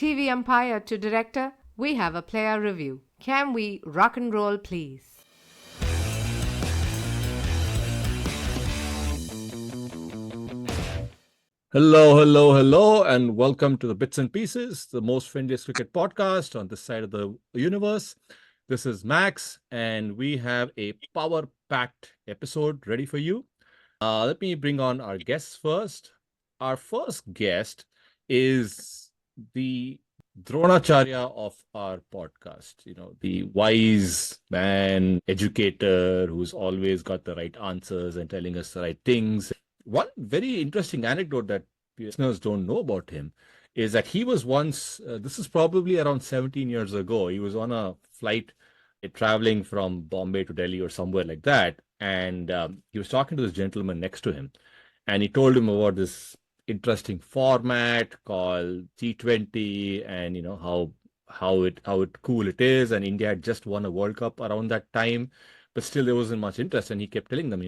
TV umpire to director, we have a player review. Can we rock and roll, please? Hello, and welcome to the Bits and Pieces, the most friendliest cricket podcast on this side of the universe. This is Max, and we have a power-packed episode ready for you. Let me bring on our guests first. Our first guest is the Dronacharya of our podcast, the wise man, educator who's always got the right answers and telling us the right things. One very interesting anecdote that listeners don't know about him is that he was once, this is probably around 17 years ago, he was on a flight traveling from Bombay to Delhi or somewhere like that. And he was talking to this gentleman next to him. And he told him about this interesting format called T20 and, how cool it is. And India had just won a World Cup around that time, but still there wasn't much interest. And he kept telling them,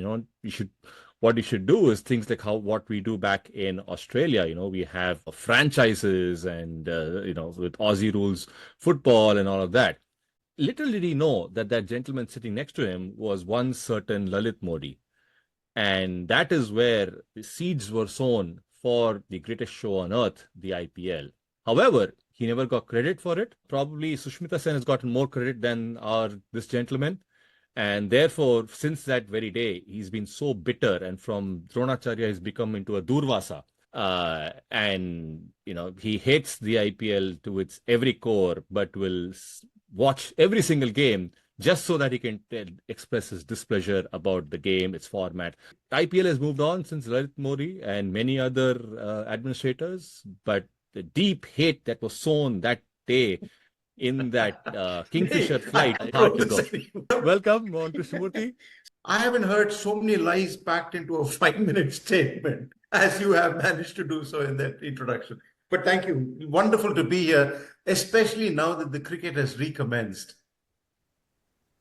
what you should do is things like what we do back in Australia. We have franchises and, with Aussie rules, football and all of that. Little did he know that gentleman sitting next to him was one certain Lalit Modi. And that is where the seeds were sown for the greatest show on earth, the IPL. However, he never got credit for it. Probably Sushmita Sen has gotten more credit than this gentleman. And therefore, since that very day, he's been so bitter. And from Dronacharya, he's become into a Durvasa. And, he hates the IPL to its every core, but will watch every single game just so that he can express his displeasure about the game, its format. IPL has moved on since Lalit Modi and many other administrators, but the deep hate that was sown that day in that Kingfisher flight. Hard to go. Welcome, Krishnamurthy. I haven't heard so many lies packed into a 5-minute statement as you have managed to do so in that introduction. But thank you. Wonderful to be here, especially now that the cricket has recommenced.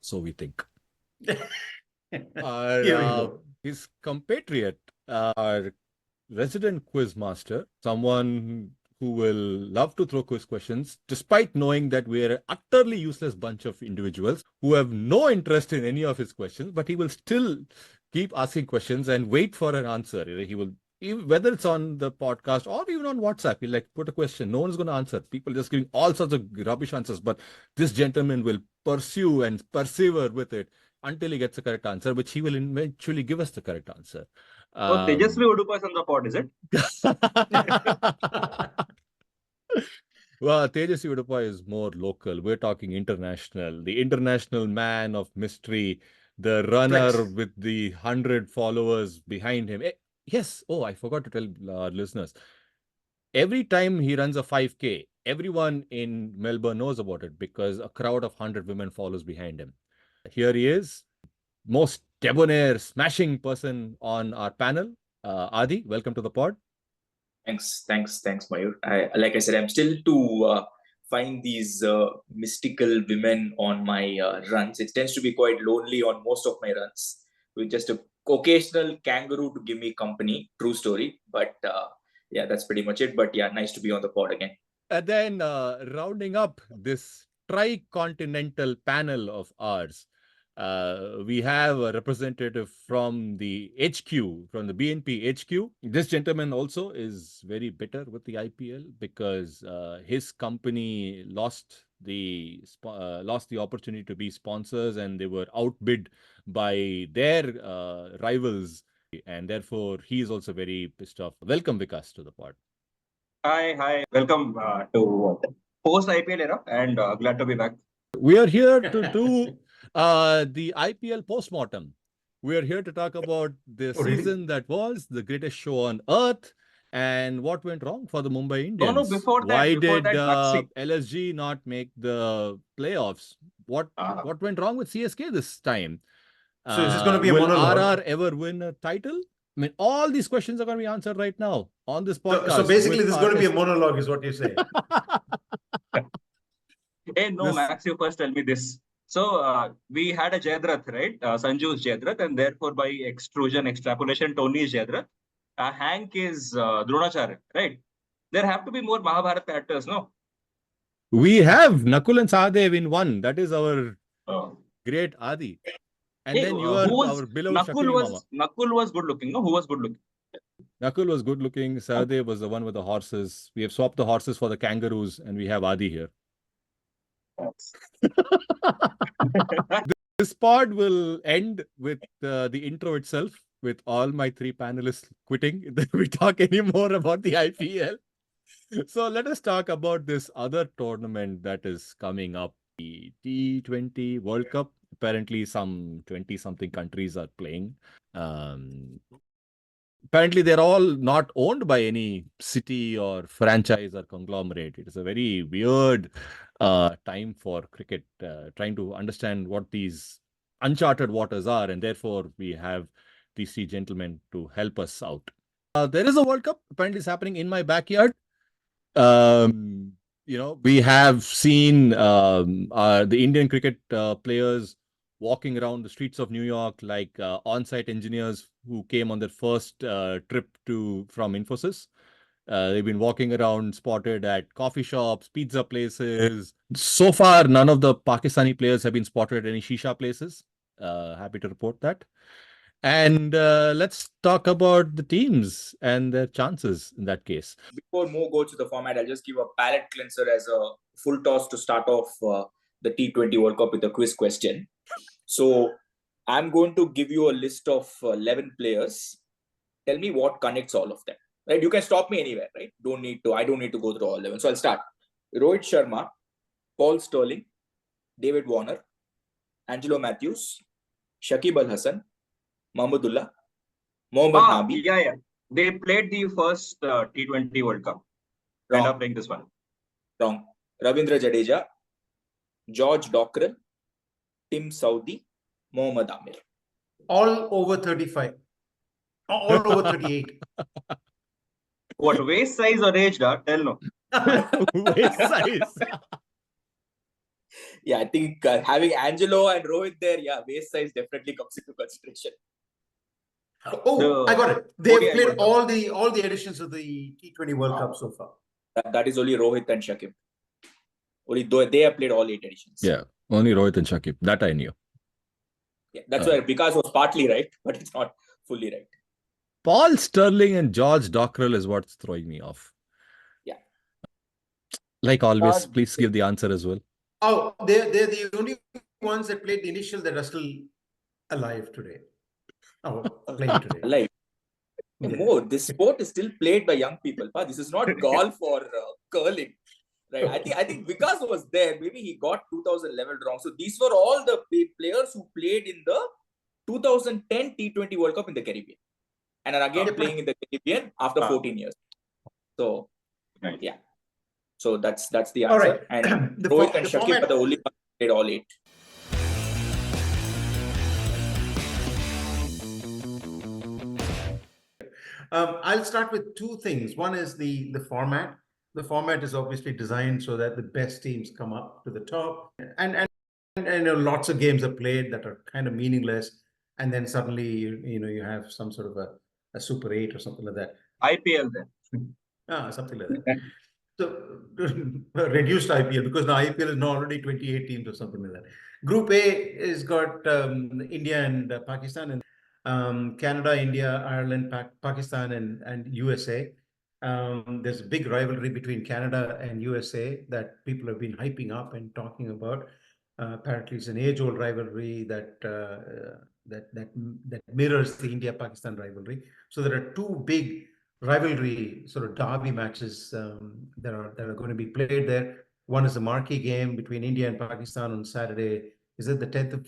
So we think. His compatriot, our resident quiz master, someone who will love to throw quiz questions, despite knowing that we're an utterly useless bunch of individuals who have no interest in any of his questions, but he will still keep asking questions and wait for an answer. He will, whether it's on the podcast or even on WhatsApp, he'll put a question. No one's going to answer. People just giving all sorts of rubbish answers, but this gentleman will pursue and persevere with it until he gets the correct answer, which he will eventually give us the correct answer. Tejasvi Udupa is on the pod, is it? Well, Tejasvi Udupa is more local. We're talking international. The international man of mystery, the runner with the 100 followers behind him. Yes. Oh, I forgot to tell our listeners. Every time he runs a 5K, everyone in Melbourne knows about it because a crowd of 100 women follows behind him. Here he is, most debonair, smashing person on our panel. Adi, welcome to the pod. Thanks, Mayur. Like I said, I'm still to find these mystical women on my runs. It tends to be quite lonely on most of my runs, with just an occasional kangaroo to give me company. True story. But yeah, that's pretty much it. But yeah, nice to be on the pod again. And then rounding up this tri-continental panel of ours, we have a representative from the HQ, from the BNP HQ. This gentleman also is very bitter with the IPL because his company lost the opportunity to be sponsors and they were outbid by their rivals. And therefore, he is also very pissed off. Welcome, Vikas, to the pod. Hi. Welcome to post-IPL era and glad to be back. We are here to do the IPL postmortem. We are here to talk about the season that was the greatest show on earth and what went wrong for the Mumbai Indians. No, before that. Why did LSG not make the playoffs? What went wrong with CSK this time? So is this going to be a will monologue? RR ever win a title? I mean, all these questions are going to be answered right now on this podcast. So basically, this is going to be a monologue, is what you're saying. Hey, no, Max, you first tell me this. So we had a Jayadrat, right? Sanju's Jayadrat, and therefore by extrapolation, Tony is Jayadrat. Hank is Dronacharya, right? There have to be more Mahabharata characters, no? We have Nakul and Sahadev in one. That is our Oh. great Adi. And Hey, then you who are was our beloved Nakul Shakiri Mama. was good looking. No, who was good looking? Nakul was good looking. Sahadev was the one with the horses. We have swapped the horses for the kangaroos, and we have Adi here. This pod will end with the intro itself, with all my three panelists quitting. Then we talk any more about the IPL. So let us talk about this other tournament that is coming up, the T20 World Cup. Apparently, some 20-something countries are playing. Apparently, they're all not owned by any city or franchise or conglomerate. It is a very weird time for cricket, trying to understand what these uncharted waters are, and therefore we have these three gentlemen to help us out. There is a World Cup. Apparently, it's happening in my backyard. We have seen the Indian cricket players walking around the streets of New York like on-site engineers who came on their first trip from Infosys. They've been walking around spotted at coffee shops, pizza places. So far, none of the Pakistani players have been spotted at any shisha places. Happy to report that. And let's talk about the teams and their chances in that case. Before Mo goes to the format, I'll just give a palate cleanser as a full toss to start off the T20 World Cup with a quiz question. So I'm going to give you a list of 11 players. Tell me what connects all of them. Right? You can stop me anywhere, right? I don't need to go through all 11. So I'll start. Rohit Sharma, Paul Sterling, David Warner, Angelo Matthews, Shakib Al Hasan, Mahmudullah, Mohammad Nabi. Yeah. They played the first T20 World Cup. End up playing this one. Wrong. Ravindra Jadeja, George Dockrell, Tim Saudi, Mohammad Amir. All over 35. All over 38. What, waist size or age? Tell no. Waist size. Yeah, I think having Angelo and Rohit there, waist size definitely comes into consideration. Oh, I got it. They've played all the editions of the T20 World Cup so far. That is only Rohit and Shakib. Only they have played all 8 editions. Yeah, only Rohit and Shakib. That I knew. Yeah, that's where Vikas was partly right, but it's not fully right. Paul Sterling and George Dockrell is what's throwing me off. Yeah. Like always, please give the answer as well. Oh, they're the only ones that played the initial that are still alive today. Oh, playing today. Alive. More, this sport is still played by young people. This is not golf or curling. Right. I think Vikas was there. Maybe he got 2011 wrong. So these were all the players who played in the 2010 T20 World Cup in the Caribbean. And are again playing in the Caribbean after 14 years. So, yeah. So that's the answer. All right. And Rohit and Shakib are the only ones who played all 8. I'll start with two things. One is the format. The format is obviously designed so that the best teams come up to the top, and lots of games are played that are kind of meaningless, and then suddenly you have some sort of a Super 8 or something like that. IPL then. Something like that. So reduced IPL, because now IPL is now already 28 teams or something like that. Group A has got India and Pakistan, and Canada, India, Ireland, Pakistan, and USA. There's a big rivalry between Canada and USA that people have been hyping up and talking about. Apparently, it's an age-old rivalry that mirrors the India-Pakistan rivalry. So there are two big rivalry sort of derby matches that are going to be played there. One is a marquee game between India and Pakistan on Saturday. Is it the 10th of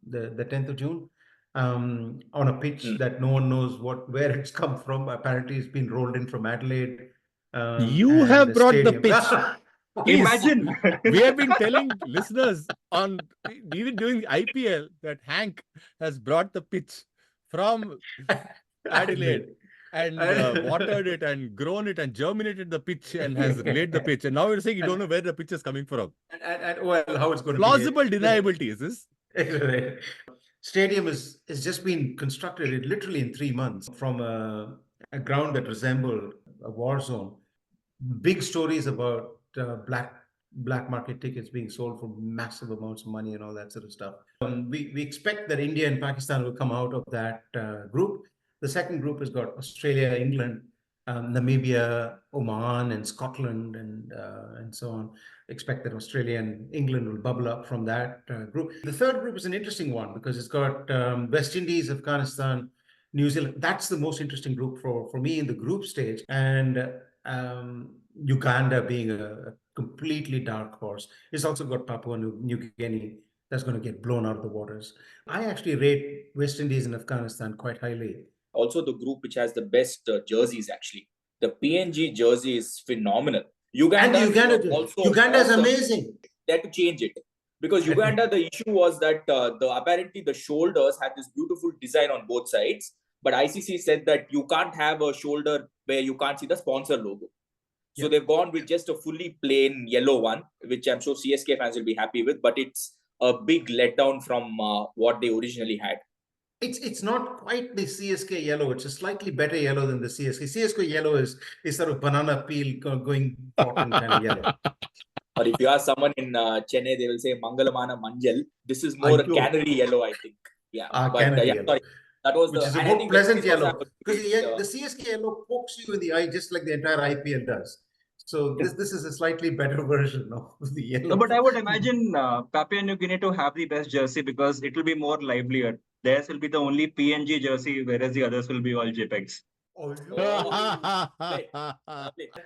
the 10th of June? On a pitch that no one knows where it's come from. Apparently, it's been rolled in from Adelaide. You have brought the pitch. Imagine. We have been telling listeners even during the IPL that Hank has brought the pitch from Adelaide and watered it and grown it and germinated the pitch and has laid the pitch. And now you're saying you don't know where the pitch is coming from. And well, how it's going to plausible deniability, is this? Stadium is just been constructed literally in 3 months from a ground that resembled a war zone. Big stories about black black market tickets being sold for massive amounts of money and all that sort of stuff. We expect that India and Pakistan will come out of that group. The second group has got Australia, England, Namibia, Oman, and Scotland, and so on. Expect that Australia and England will bubble up from that group. The third group is an interesting one because it's got West Indies, Afghanistan, New Zealand. That's the most interesting group for me in the group stage. And Uganda being a completely dark horse. It's also got Papua New Guinea that's going to get blown out of the waters. I actually rate West Indies and Afghanistan quite highly. Also, the group which has the best jerseys, actually. The PNG jersey is phenomenal. Uganda is amazing. They had to change it because Uganda, the issue was that apparently the shoulders had this beautiful design on both sides, but ICC said that you can't have a shoulder where you can't see the sponsor logo. So they've gone with just a fully plain yellow one, which I'm sure CSK fans will be happy with, but it's a big letdown from what they originally had. It's not quite the CSK yellow. It's a slightly better yellow than the CSK. CSK yellow is sort of banana peel going cotton kind of yellow. Or if you ask someone in Chennai, they will say Mangalamana Manjal. This is more a canary yellow, I think. Yeah, yellow. Sorry. That was which is a more pleasant yellow. Because the CSK yellow pokes you in the eye just like the entire IPL does. So this is a slightly better version of the yellow. No, but I would imagine Papua New Guinea to have the best jersey because it will be more livelier. Theirs will be the only PNG jersey, whereas the others will be all JPEGs.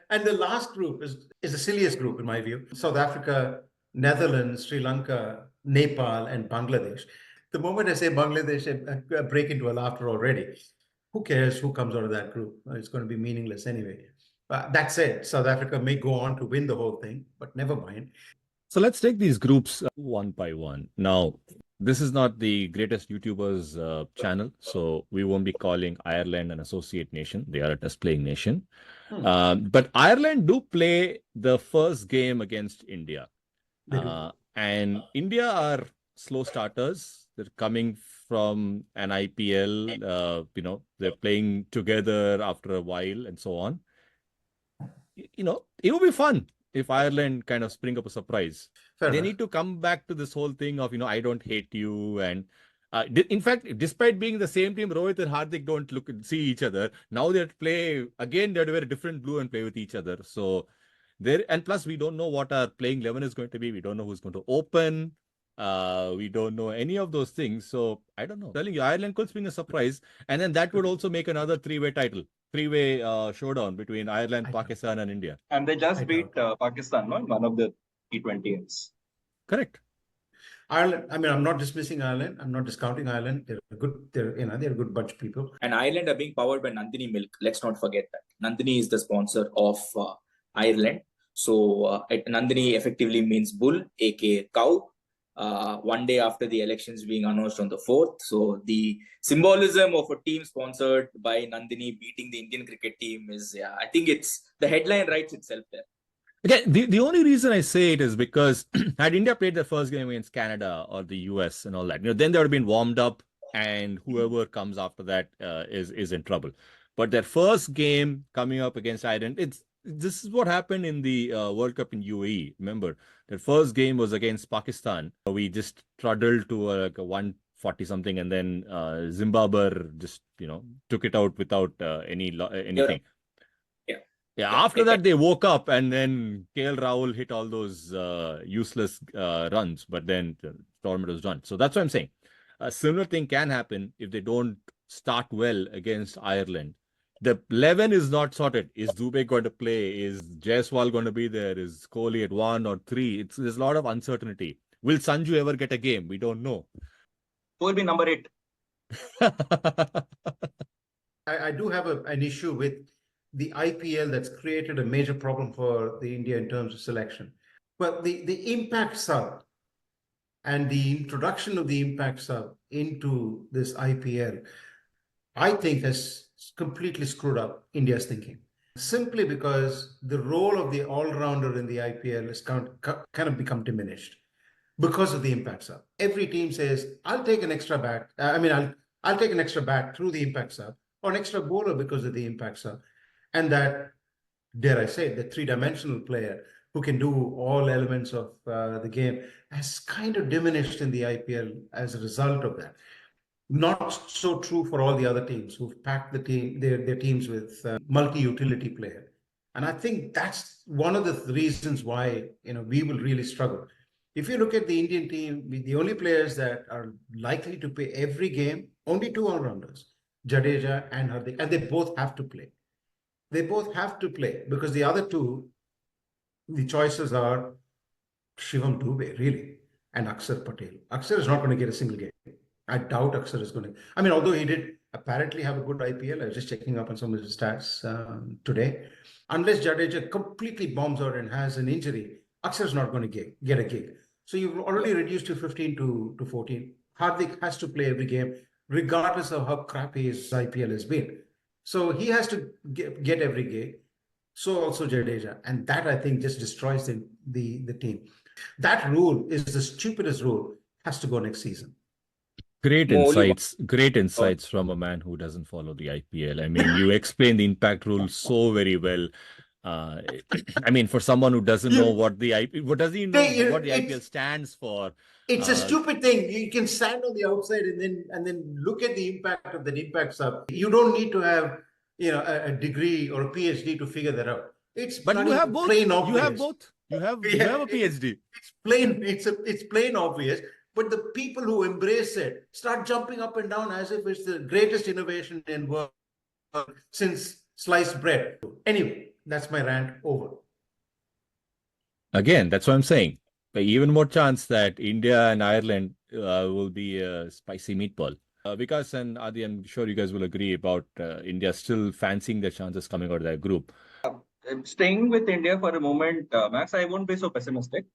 And the last group is the silliest group in my view. South Africa, Netherlands, Sri Lanka, Nepal, and Bangladesh. The moment I say Bangladesh, I break into a laughter already. Who cares who comes out of that group? It's going to be meaningless anyway. That said, South Africa may go on to win the whole thing, but never mind. So let's take these groups one by one. Now, this is not the greatest YouTubers channel, so we won't be calling Ireland an associate nation. They are a test playing nation. But Ireland do play the first game against India. And India are slow starters. They're coming from an IPL, they're playing together after a while and so on. It would be fun if Ireland kind of spring up a surprise. They need to come back to this whole thing of, I don't hate you. And in fact, despite being the same team, Rohit and Hardik don't look and see each other. Now they play, again, they have to wear a different blue and play with each other. So and plus we don't know what our playing 11 is going to be. We don't know who's going to open. We don't know any of those things. So I don't know. I'm telling you, Ireland could spring a surprise. And then that would also make another three-way showdown between Ireland, Pakistan, and India. And they just beat Pakistan, no, in one of the T20s. Correct. Ireland. I mean, I'm not dismissing Ireland. I'm not discounting Ireland. They're a good bunch of people. And Ireland are being powered by Nandini Milk. Let's not forget that. Nandini is the sponsor of Ireland. So Nandini effectively means bull, aka cow. One day after the elections being announced on the 4th. So the symbolism of a team sponsored by Nandini beating the Indian cricket team is, I think it's the headline writes itself there. Okay, the only reason I say it is because had India played their first game against Canada or the US and all that, then they would have been warmed up and whoever comes after that is in trouble. But their first game coming up against Ireland, this is what happened in the World Cup in UAE. Remember, their first game was against Pakistan. We just trundled to like a 140 something, and then Zimbabwe just took it out without anything. Yeah. After that, they woke up, and then KL Rahul hit all those useless runs, but then the tournament was done. So that's what I'm saying. A similar thing can happen if they don't start well against Ireland. The 11 is not sorted. Is Dubé going to play? Is Jaiswal going to be there? Is Kohli at 1 or 3? There's a lot of uncertainty. Will Sanju ever get a game? We don't know. Who will be number 8? I do have an issue with the IPL that's created a major problem for the India in terms of selection. But the impact sub and the introduction of the impact sub into this IPL, I think has completely screwed up India's thinking. Simply because the role of the all-rounder in the IPL has kind of become diminished because of the impact sub. Every team says, I'll take an extra bat. I'll take an extra bat through the impact sub or an extra bowler because of the impact sub. And that, dare I say, the three-dimensional player who can do all elements of the game, has kind of diminished in the IPL as a result of that. Not so true for all the other teams who've packed their teams with multi-utility player. And I think that's one of the reasons why we will really struggle. If you look at the Indian team, the only players that are likely to play every game, only two all-rounders, Jadeja and Hardik, and they both have to play. They both have to play because the other two, the choices are Shivam Dubey, really, and Akshar Patel. Akshar is not going to get a single game. I doubt Akshar is going to. I mean, although he did apparently have a good IPL, I was just checking up on some of his stats today. Unless Jadeja completely bombs out and has an injury, Akshar is not going to get a gig. So you've already reduced to 15 to 14. Hardik has to play every game, regardless of how crappy his IPL has been. So he has to get every gig. So also Jadeja. And that, I think, just destroys the team. That rule is the stupidest rule, has to go next season. Great insights from a man who doesn't follow the IPL. I mean, you explain the impact rule so very well. I mean, for someone who doesn't know what the IPL stands for. It's a stupid thing. You can stand on the outside and then look at the impact of that impact sub. You don't need to have a degree or a PhD to figure that out. But you have both. Plain obvious. You have both. You have a PhD. It's plain. It's plain obvious. But the people who embrace it start jumping up and down as if it's the greatest innovation in world since sliced bread. Anyway, that's my rant over. Again, that's what I'm saying. Even more chance that India and Ireland will be a spicy meatball. Vikas and Adi, I'm sure you guys will agree about India still fancying their chances coming out of that group. Staying with India for a moment, Max, I won't be so pessimistic.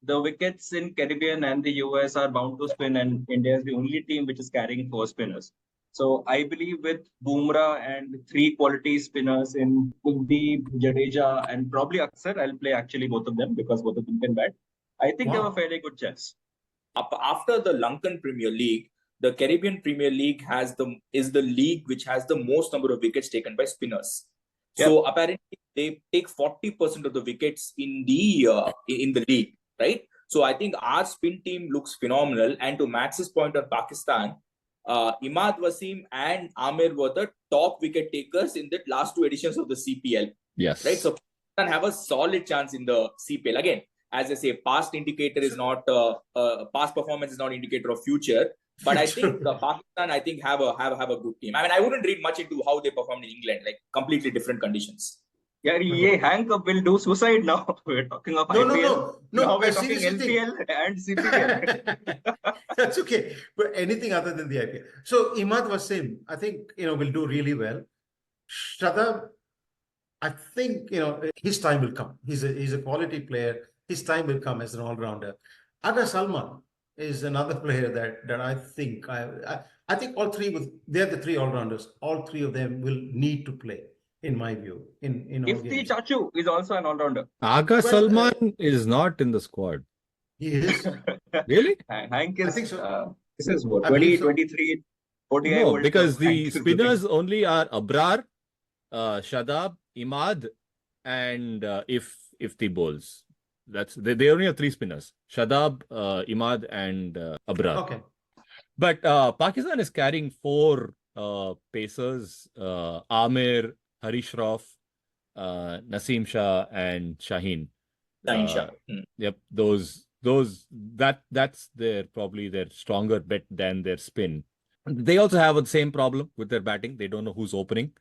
The wickets in Caribbean and the US are bound to spin, and India is the only team which is carrying 4 spinners. So I believe with Bumrah and 3 quality spinners in Kuldeep, Jadeja, and probably Akshar, I'll play actually both of them because both of them can bat. I think they have a fairly good chance. After the Lankan Premier League, the Caribbean Premier League is the league which has the most number of wickets taken by spinners. Yep. So apparently they take 40% of the wickets in the league, right? So I think our spin team looks phenomenal. And to Max's point on Pakistan, Imad Wasim and Amir were the top wicket takers in the last 2 editions of the CPL. Yes. Right. So Pakistan have a solid chance in the CPL. Again, as I say, past performance is not indicator of future. But I think Pakistan, have a good team. I mean, I wouldn't read much into how they performed in England, like completely different conditions. Yeah, Hank will do suicide now. We're talking of IPL. No. Now we're talking LPL and CPL. That's okay. But anything other than the IPL. So Imad Wasim, I think, will do really well. Shardul, I think, his time will come. He's a quality player. His time will come as an all-rounder. Aga Salman is another player that I think I think all three they're the 3 all-rounders. All 3 of them will need to play, in my view. If the Chachu is also an all-rounder. Aga Salman is not in the squad. He is. Really? Hank is. I think so. This is what 2023 ODI. No, because the spinners only are Abrar, Shadab, Imad, and if the bowls. They only have 3 spinners: Shadab, Imad, and Abrar. Okay. But Pakistan is carrying 4 pacers: Amir, Harish Rauf, Naseem Shah, and Shaheen. Yep, that's probably their stronger bet than their spin. They also have the same problem with their batting. They don't know who's opening.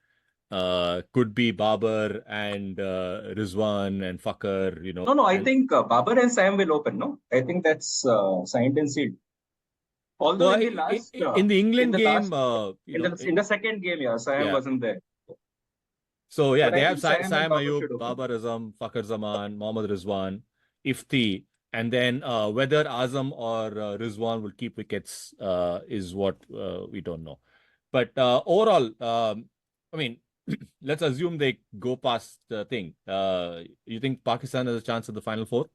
Could be Babar and Rizwan and Fakar, No, I think Babar and Sam will open, no? I think that's signed and sealed. Although in the England game, in the second game, Sam wasn't there. So yeah, they have Sam Ayub, Babar Azam, Fakar Zaman, Mohammad Rizwan, Ifti, and then whether Azam or Rizwan will keep wickets is what we don't know. But overall, I mean, let's assume they go past the thing. You think Pakistan has a chance at the Final 4?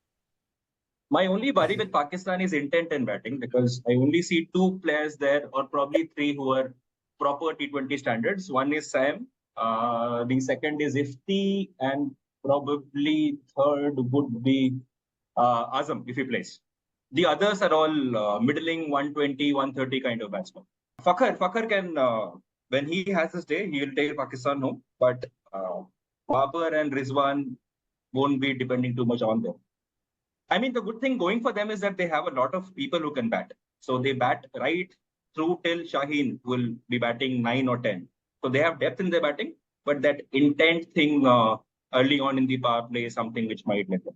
My only worry with Pakistan is intent and batting, because I only see 2 players there, or probably 3 who are proper T20 standards. One is Sam, the second is Ifti, and probably third would be Azam if he plays. The others are all middling 120, 130 kind of batsmen. Fakhar can, when he has his day, he will take Pakistan home. But Babar and Rizwan won't be depending too much on them. I mean, the good thing going for them is that they have a lot of people who can bat. So they bat right through till Shaheen will be batting 9 or 10. So they have depth in their batting, but that intent thing early on in the power play is something which might let them.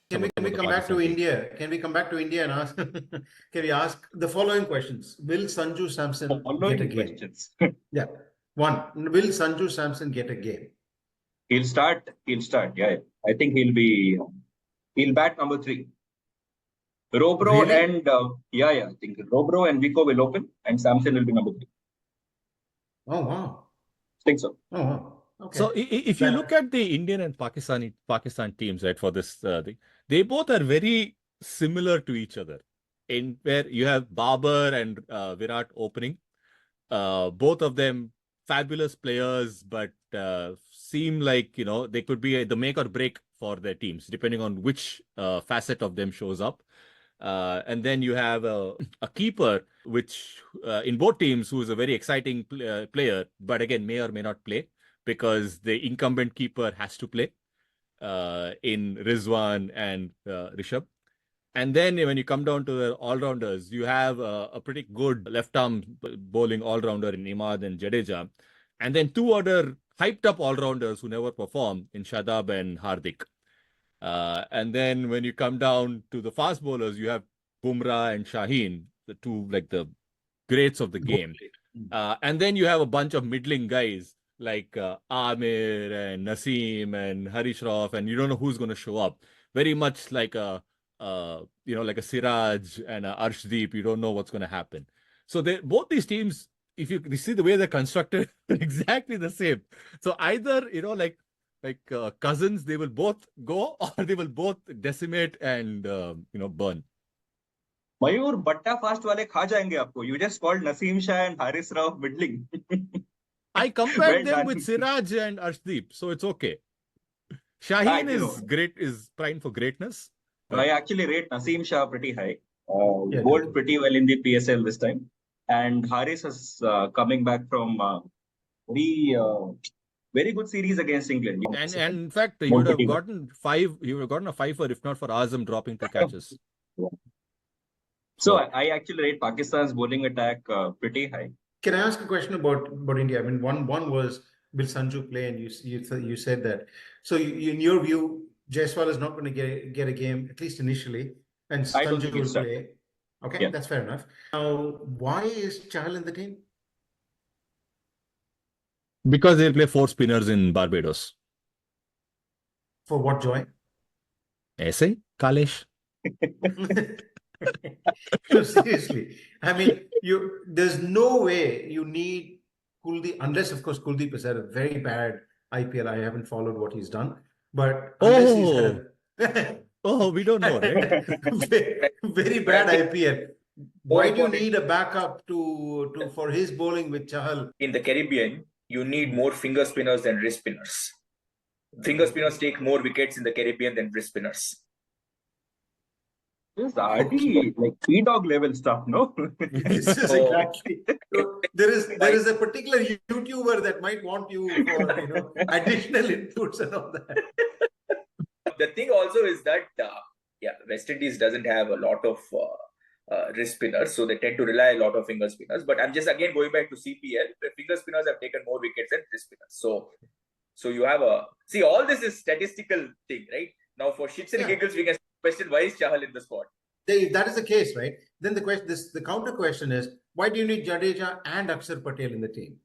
Can we come back to India? Can we come back to India and ask? Can we ask the following questions? Will Sanju Samson get a game? Questions. Yeah. One. Will Sanju Samson get a game? He'll start. Yeah. I think he'll bat number 3. Robro Really? and I think Robro and Vico will open, and Samson will be number 3. Oh wow. I think so. Oh wow. Okay. So if you look at the Indian and Pakistan teams, right, for this thing, they both are very similar to each other. In where you have Babar and Virat opening, both of them fabulous players, but seem like they could be the make or break for their teams, depending on which facet of them shows up. And then you have a keeper, which in both teams, who is a very exciting player, but again may or may not play because the incumbent keeper has to play in Rizwan and Rishabh. And then when you come down to the all-rounders, you have a pretty good left-arm bowling all-rounder in Imad and Jadeja. And then 2 other hyped-up all-rounders who never perform in Shadab and Hardik. And then when you come down to the fast bowlers, you have Bumrah and Shaheen, the 2 like the greats of the game. And then you have a bunch of middling guys like Amir and Naseem and Harish Rauf, and you don't know who's going to show up. Very much like a like a Siraj and a Arshdeep. You don't know what's going to happen. So both these teams, if you see the way they're constructed, exactly the same. So either like cousins, they will both go, or they will both decimate and burn. Mayur, batta fast wale kha jayenge aapko. You just called Naseem Shah and Haris Rauf middling. I compared them with Siraj and Arshdeep, so it's okay. Shaheen is great, is primed for greatness. I actually rate Naseem Shah pretty high. Bowled pretty well in the PSL this time. And Haris is coming back from very good series against England. And in fact, he would have gotten 5. He would have gotten a 5-er if not for Azam dropping 2 catches. So I actually rate Pakistan's bowling attack pretty high. Can I ask a question about India? I mean, one was, will Sanju play? And you said that. So in your view, Jaiswal is not going to get a game, at least initially, and Sanju will play. Okay, that's fair enough. Now, why is Chahal in the team? Because they'll play 4 spinners in Barbados. For what joy? Aise, Kalesh. No, seriously. I mean, there's no way you need Kuldeep, unless, of course, Kuldeep has had a very bad IPL. I haven't followed what he's done. But unless he's had we don't know, right? very bad IPL. Why do you need a backup for his bowling with Chahal? In the Caribbean, you need more finger spinners than wrist spinners. Finger spinners take more wickets in the Caribbean than wrist spinners. This is already like P-Dog level stuff, no? This is exactly. So there is a particular YouTuber that might want you for additional inputs and all that. The thing also is that West Indies doesn't have a lot of wrist spinners, so they tend to rely a lot of finger spinners. But I'm just again going back to CPL, where finger spinners have taken more wickets than wrist spinners. So you have all this is statistical thing, right? Now for shits and giggles, we can question why is Chahal in the squad. If that is the case, right? Then the counter question is, why do you need Jadeja and Akshar Patel in the team?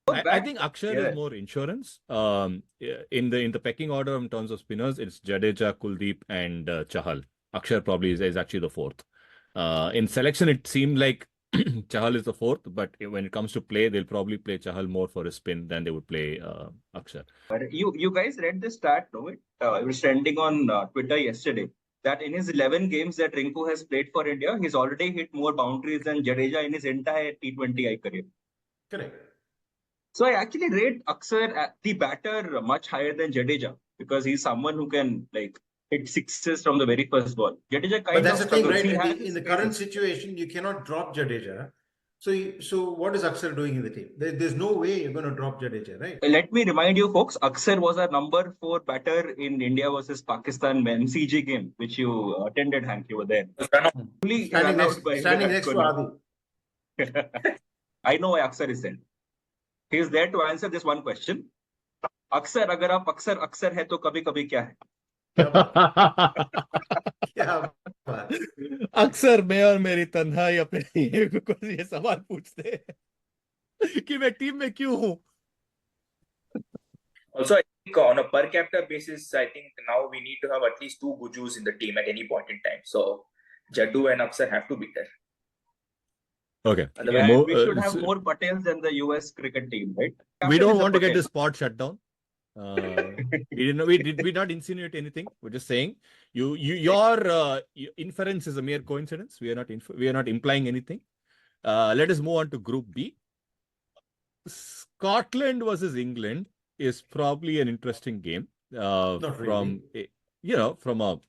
I think Akshar is more insurance. In the pecking order in terms of spinners, it's Jadeja, Kuldeep, and Chahal. Akshar probably is actually the 4th. In selection, it seemed like Chahal is the 4th, but when it comes to play, they'll probably play Chahal more for a spin than they would play Akshar. You guys read the stat, no? It was trending on Twitter yesterday that in his 11 games that Rinku has played for India, he's already hit more boundaries than Jadeja in his entire T20I career. Correct. So I actually rate Aksar, the batter, much higher than Jadeja because he's someone who can hit sixes from the very first ball. Jadeja But kind that's of the thing, struggles. right? He has In his the current phases. situation, you cannot drop Jadeja. So what is Aksar doing in the team? There's no way you're going to drop Jadeja, right? Let me remind you, folks, Aksar was our number 4 batter in India versus Pakistan MCG game, which you attended, Hank. You were there. Fully run out by Standing Virat next to Kohli. Adi. I know why Aksar is there. He is there to answer this one question. अक्सर अगर आप अक्सर अक्सर है तो कभी कभी क्या है? क्या बात? अक्सर मैं और मेरी तन्हाई अपने लिए को ये सवाल पूछते हैं कि मैं टीम में क्यों हूं. Also, I think on a per capita basis, I think now we need to have at least 2 Gujus in the team at any point in time. So Jaddu and Aksar have to be there. Okay. Yeah, we should have more Patels than the US cricket team, right? We don't want to get this pod shut down. We did not insinuate anything. We're just saying your inference is a mere coincidence. We are not implying anything. Let us move on to Group B. Scotland versus England is probably an interesting game from a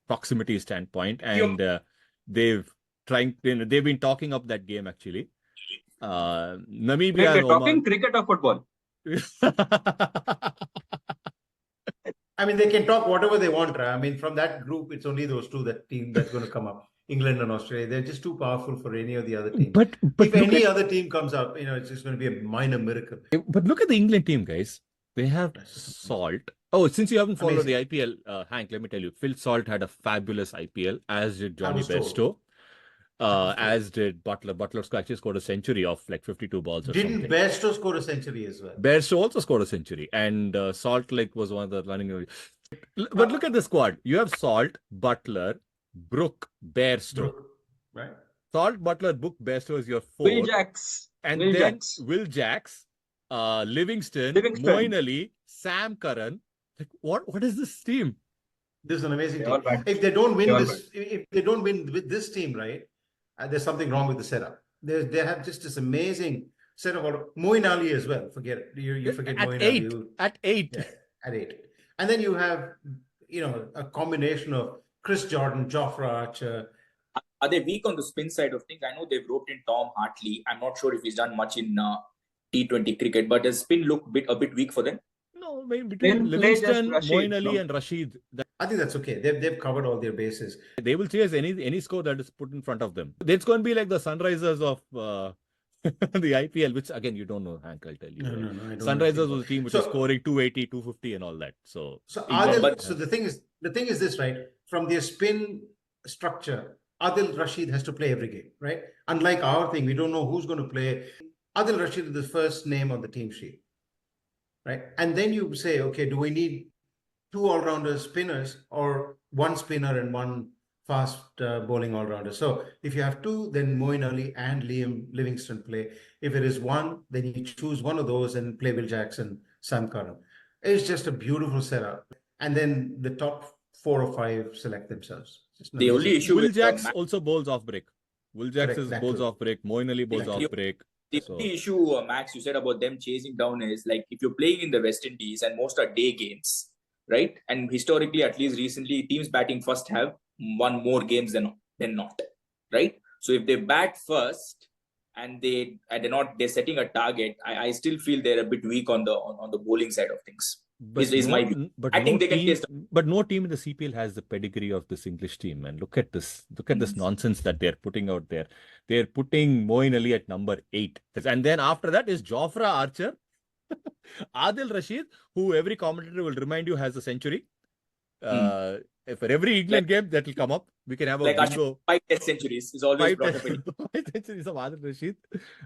proximity standpoint, and they've been talking up that game actually. Namibia. We're talking cricket or football. I mean, they can talk whatever they want. Right? I mean, from that group, it's only those two team that's going to come up. England and Australia. They're just too powerful for any of the other teams. But if any other team comes up, it's just going to be a minor miracle. But look at the England team, guys. They have Salt. Oh, since you haven't followed the IPL, Hank, let me tell you, Phil Salt had a fabulous IPL, as did Johnny Bairstow. As did Butler. Butler actually scored a century of 52 balls or Didn't something. Bairstow score a century as well? Bairstow also scored a century. And Salt was one of the running. But look at the squad. You have Salt, Butler, Brook, Bairstow. Right. Salt, Butler, Brook, Bairstow is your 4. Will Jacks. And then Will Jacks, Livingston, Moeen Ali, Sam Curran. What is this team? This is an amazing team. If they don't win if they don't win with this team, right, there's something wrong with the setup. They have just this amazing setup. Moeen Ali as well. Forget it. You forget Moeen Ali. At 8. Yeah, at 8. And then you have, a combination of Chris Jordan, Jofra Archer. Are they weak on the spin side of things? I know they've roped in Tom Hartley. I'm not sure if he's done much in T20 cricket, but does spin look a bit weak for them? No, between Livingston, Moeen Ali, and Rashid. I think that's okay. They've covered all their bases. They will chase any score that is put in front of them. It's going to be like the Sunrisers of the IPL, which again you don't know, Hank. I'll tell you. No, I don't Sunrisers was a team which is scoring 280, 250, and all that. So the thing is this, right? From their spin structure, Adil Rashid has to play every game, right? Unlike our thing, we don't know who's going to play. Adil Rashid is the first name on the team sheet, right? And then you say, okay, do we need 2 all-rounder spinners or 1 spinner and 1 fast bowling all-rounder? So if you have 2, then Moeen Ali and Liam Livingston play. If it is 1, then you choose one of those and play Will Jackson, Sam Curran. It's just a beautiful setup. And then the top 4 or 5 select themselves. The only issue Will Jacks also bowls off break. Will Jacks bowls off break. Moeen Ali bowls off break. The only issue, Max, you said about them chasing down is if you're playing in the West Indies and most are day games, right? And historically, at least recently, teams batting first have won more games than not, right? So if they bat first and they're setting a target, I still feel they're a bit weak on the bowling side of things. Is my view. I think they can chase them. But no team in the CPL has the pedigree of this English team. And look at this nonsense that they're putting out there. They're putting Moeen Ali at number 8. And then after that is Jofra Archer, Adil Rashid, who every commentator will remind you has a century. For every England game that will come up, we can have a bingo. 5 Test centuries is always brought up. 5 centuries of Adil Rashid,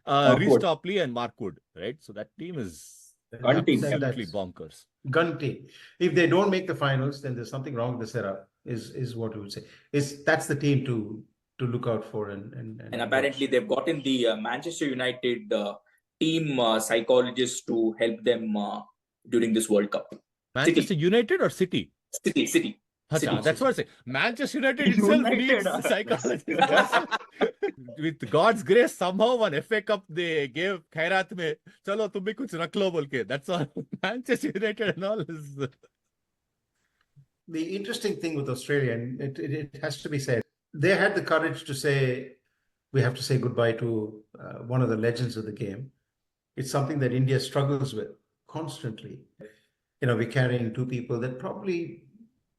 Reece Topley and Mark Wood, right? So that team is absolutely bonkers. Gun team. If they don't make the finals, then there's something wrong with the setup. Is what we would say. That's the team to look out for. And apparently they've gotten the Manchester United team psychologists to help them during this World Cup. Manchester United or City? City. Acha, that's what I say. Manchester United itself needs United. psychologists. With God's grace, somehow one FA Cup they gave Khairat में चलो तुम भी कुछ रख लो बोल के. That's all. Manchester United and all is. The interesting thing with Australia, and it has to be said, they had the courage to say, we have to say goodbye to one of the legends of the game. It's something that India struggles with constantly. We're carrying two people that probably,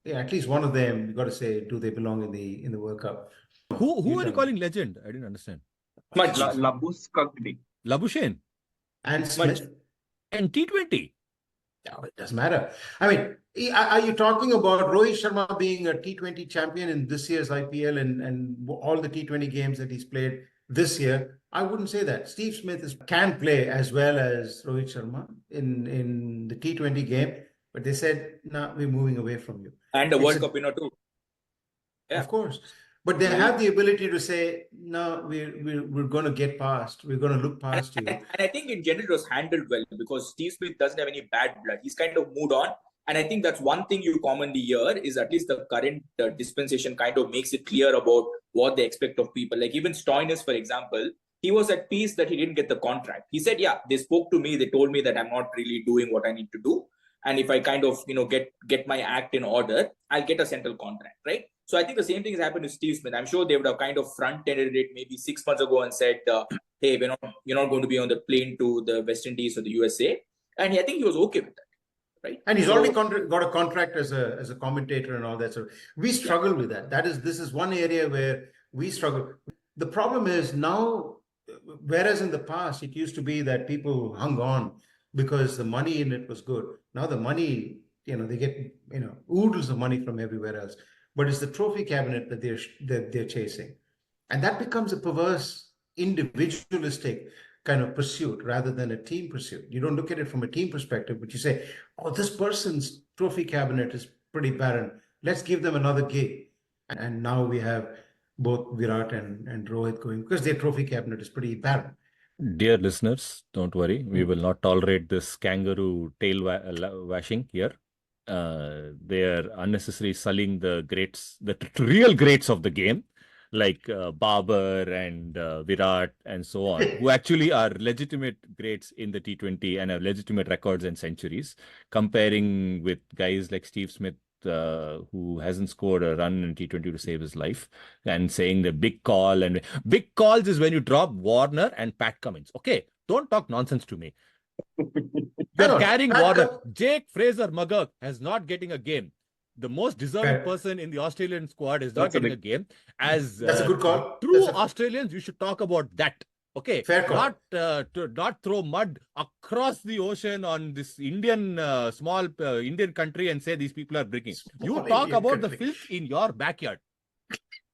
at least one of them, you got to say, do they belong in the World Cup? Who are you calling legend? I didn't understand. Much. Labuschagne. Labuschagne And Smith. and T20. No, it doesn't matter. I mean, are you talking about Rohit Sharma being a T20 champion in this year's IPL and all the T20 games that he's played this year? I wouldn't say that. Steve Smith can play as well as Rohit Sharma in the T20 game, but they said, no, we're moving away from you. And the World Cup winner too. Yeah. Of course. But they have the ability to say, no, we're going to get past. We're going to look past you. And I think in general it was handled well because Steve Smith doesn't have any bad blood. He's kind of moved on. And I think that's one thing you commonly hear is at least the current dispensation kind of makes it clear about what they expect of people. Like even Stoinis, for example, he was at peace that he didn't get the contract. He said, yeah, they spoke to me. They told me that I'm not really doing what I need to do. And if I kind of, get my act in order, I'll get a central contract, right? So I think the same thing has happened to Steve Smith. I'm sure they would have kind of front-ended it maybe 6 months ago and said, hey, you're not going to be on the plane to the West Indies or the USA. And I think he was okay with that, right? And he's already got a contract as a commentator and all that. So we struggle with that. This is one area where we struggle. The problem is now, whereas in the past, it used to be that people hung on because the money in it was good. Now the money, they get, oodles of money from everywhere else. But it's the trophy cabinet that they're chasing. And that becomes a perverse, individualistic kind of pursuit rather than a team pursuit. You don't look at it from a team perspective, but you say, oh, this person's trophy cabinet is pretty barren. Let's give them another gig. And now we have both Virat and Rohit going because their trophy cabinet is pretty barren. Dear listeners, don't worry. We will not tolerate this kangaroo tail washing here. They are unnecessarily sullying the greats, the real greats of the game, like Babar and Virat and so on, who actually are legitimate greats in the T20 and have legitimate records and centuries, comparing with guys like Steve Smith, who hasn't scored a run in T20 to save his life, and saying the big call. And big calls is when you drop Warner and Pat Cummins. Okay, don't talk nonsense to me. They're carrying Warner. Jake Fraser-McGurk is not getting a game. The most deserving person in the Australian squad is not getting a game. As that's a good call. True Australians, you should talk about that. Okay, fair call. Not throw mud across the ocean on this Indian small Indian country and say these people are breaking. You talk about the filth in your backyard.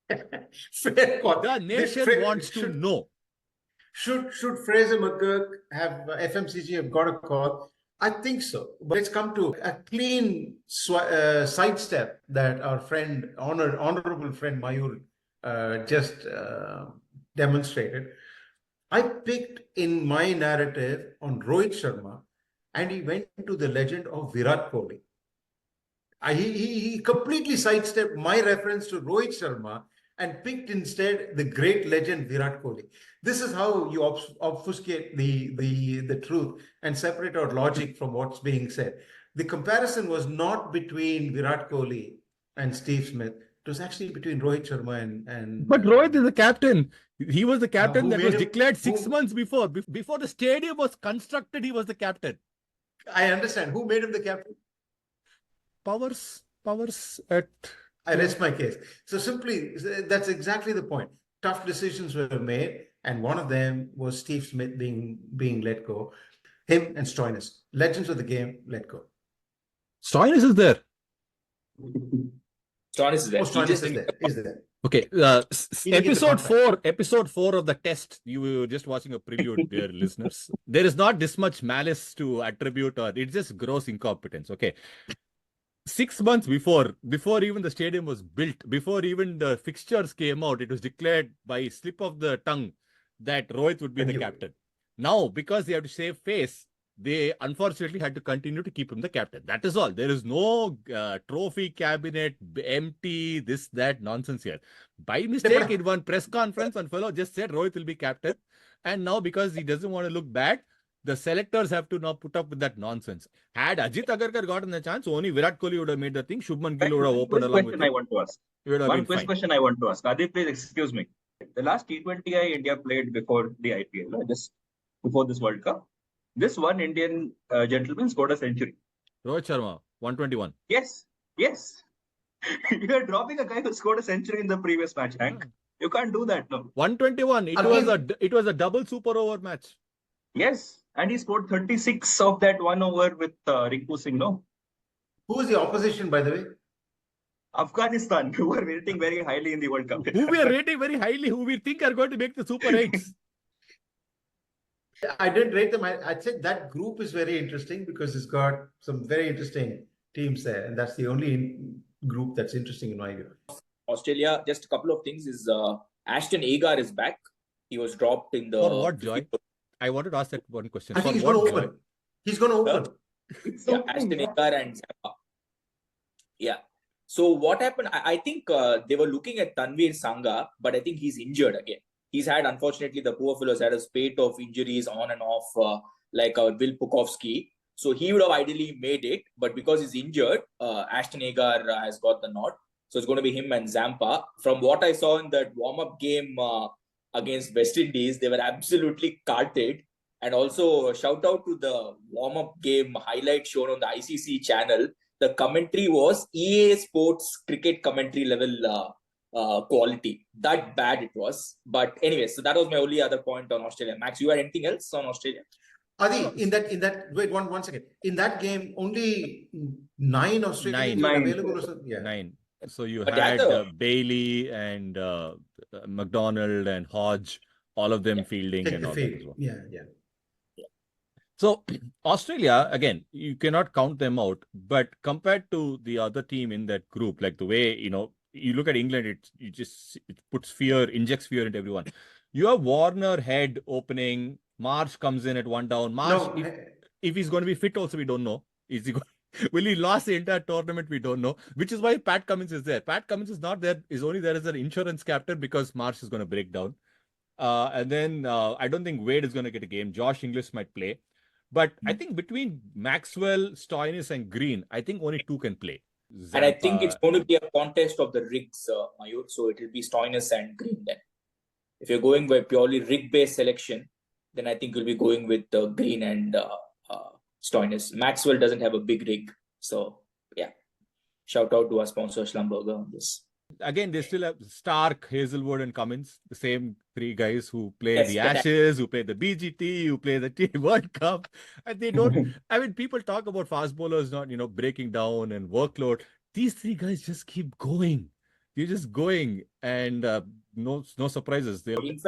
Fair call. The nation wants to know. Should Fraser-McGurk have FMCG have got a call? I think so. But let's come to a clean sidestep that our friend, honorable friend Mayur just demonstrated. I picked in my narrative on Rohit Sharma, and he went to the legend of Virat Kohli. He completely sidestepped my reference to Rohit Sharma and picked instead the great legend Virat Kohli. This is how you obfuscate the truth and separate out logic from what's being said. The comparison was not between Virat Kohli and Steve Smith. It was actually between Rohit Sharma and But Rohit is the captain. He was the captain that was declared 6 months before. Before the stadium was constructed, he was the captain. I understand. Who made him the captain? Powers at... I rest my case. So simply, that's exactly the point. Tough decisions were made, and one of them was Steve Smith being let go. Him and Stoinis, legends of the game, let go. Stoinis is there. Stoinis is there. Oh, Stoinis is there. Okay, episode 4 of the test. You were just watching a preview, dear listeners. There is not this much malice to attribute, or it's just gross incompetence. Okay. 6 months before even the stadium was built, before even the fixtures came out, it was declared by slip of the tongue that Rohit would be the captain. Now, because they have to save face, they unfortunately had to continue to keep him the captain. That is all. There is no trophy cabinet, empty, this, that nonsense here. By mistake, in one press conference, one fellow just said Rohit will be captain. And now because he doesn't want to look bad, the selectors have to now put up with that nonsense. Had Ajit Agarkar gotten the chance, only Virat Kohli would have made the thing. Shubman Gill would have opened along with question him. I want to ask. It would have One been quick fine. question I want to ask. Adi, please excuse me. The last T20I India played before the IPL, just before this World Cup, this one Indian gentleman scored a century. Rohit Sharma, 121. Yes. You are dropping a guy who scored a century in the previous match, Hank. You can't do that, no. 121. It was a double super over match. Yes. And he scored 36 of that 1 over with Rinku Singh, no? Who is the opposition, by the way? Afghanistan, who are rating very highly in the World Cup. Who we are rating very highly, who we think are going to make the Super 8s. I didn't rate them. I'd say that group is very interesting because it's got some very interesting teams there. And that's the only group that's interesting in my view. Australia, just a couple of things is Ashton Agar is back. He was dropped in the... For what, Joy? I wanted to ask that one question. I think he's going to open. He's going to open. Yeah, Ashton Agar and Zappa. Yeah. So what happened? I think they were looking at Tanvir Sangha, but I think he's injured again. He's had, unfortunately, the poor fellow's had a spate of injuries on and off, like Will Pukovsky. So he would have ideally made it, but because he's injured, Ashton Agar has got the nod. So it's going to be him and Zampa. From what I saw in that warm-up game against West Indies, they were absolutely carted. And also, shout out to the warm-up game highlight shown on the ICC channel. The commentary was EA Sports cricket commentary level quality. That bad it was. But anyway, so that was my only other point on Australia. Max, you had anything else on Australia? Adi, in that wait one second. In that game, only 9 Australians were available or something? Yeah. 9. So you had Bailey and McDonald and Hodge, all of them fielding and all that as well. Yeah. So Australia, again, you cannot count them out, but compared to the other team in that group, like the way, you look at England, it puts fear, injects fear into everyone. You have Warner, Head opening, Marsh comes in at 1 down. Marsh, if he's going to be fit also, we don't know. Will he lose the entire tournament? We don't know, which is why Pat Cummins is there. Pat Cummins is not there, is only there as an insurance captain because Marsh is going to break down. And then I don't think Wade is going to get a game. Josh Inglis might play. But I think between Maxwell, Stoinis and Green, I think only 2 can play. Zampa, and I think it's going to be a contest of the rigs, Mayur. So it will be Stoinis and Green then. If you're going by purely rig-based selection, then I think you'll be going with Green and Stoinis. Maxwell doesn't have a big rig. So, yeah. Shout out to our sponsor, Schlumberger, on this. Again, they still have Stark, Hazelwood and Cummins, the same 3 guys who play the Ashes, who play the BGT, who play the World Cup. And they don't, people talk about fast bowlers not, breaking down and workload. These 3 guys just keep going. They're just going and no surprises. In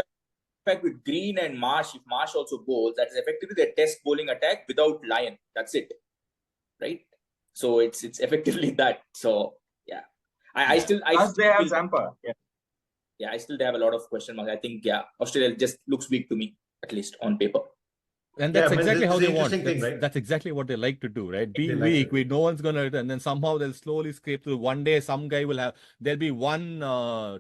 fact, with Green and Marsh, if Marsh also bowls, that is effectively their test bowling attack without Lyon. That's it. Right? So it's effectively that. So, yeah. I still have Zampa. Yeah, I still have a lot of question marks. I think, Australia just looks weak to me, at least on paper. And that's exactly how they want. That's exactly what they like to do, right? Be weak. No one's going to, and then somehow they'll slowly scrape through. One day, there'll be one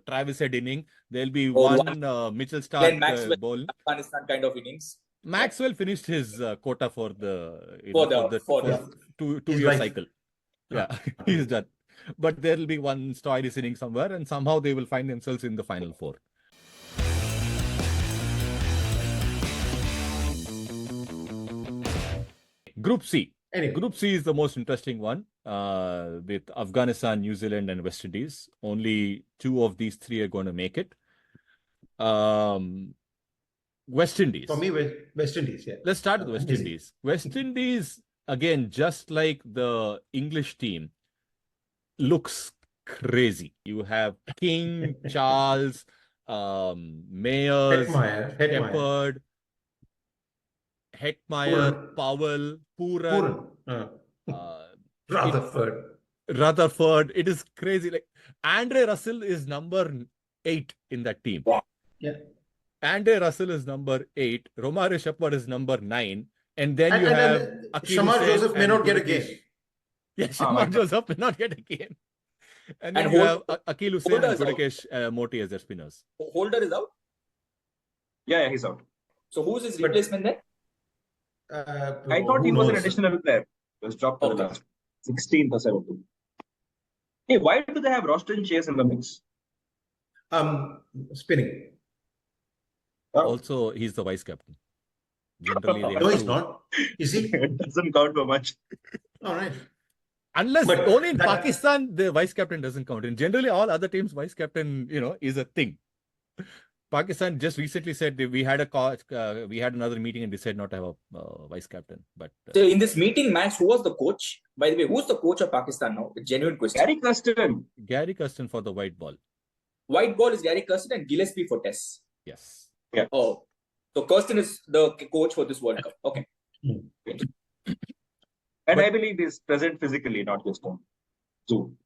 Travis Head inning. There'll be one Mitchell Stark bowl. Afghanistan kind of innings. Maxwell finished his quota for the 2-year cycle. Yeah, he's done. But there will be one Stoinis inning somewhere, and somehow they will find themselves in the final 4. Group C. Anyway. Group C is the most interesting one with Afghanistan, New Zealand, and West Indies. Only 2 of these 3 are going to make it. West Indies. For me, West Indies, yeah. Let's start with West Indies. West Indies, again, just like the English team, looks crazy. You have King, Charles, Mayers, Shepard, Hetmeyer, Powell, Pooran, Rutherford. It is crazy. Like Andre Russell is number 8 in that team. Yeah. Andre Russell is number 8. Romario Shepard is number 9. And then you And have Akil Shamar Hussain Joseph may and not get a Gudakesh. game. Yeah, Shamar Joseph may not get a game. And then And you have Akil Hussain and Holder is out. Gudakesh Moti as their spinners. Holder is out. Yeah, he's out. So who's his replacement then? I thought Who he was an knows? additional player. He was dropped to the Okay. last 16th or 17th. Hey, why do they have Roston Chase in the mix? Spinning. Also, he's the vice captain. Generally, they No, have he's to- not. Is he? It doesn't count for much. All right. Unless But only in that- Pakistan, the vice captain doesn't count. And generally, all other teams, vice captain, is a thing. Pakistan just recently said that we had another meeting and decided not to have a vice captain. But So in this meeting, Max, who was the coach? By the way, who's the coach of Pakistan now? A genuine question. Gary Custon. Gary Custon for the white ball. White ball is Gary Kirsten and Gillespie for Test. Yes. Oh, so Kirsten is the coach for this World Cup. Okay. And I believe he's present physically, not just on Zoom.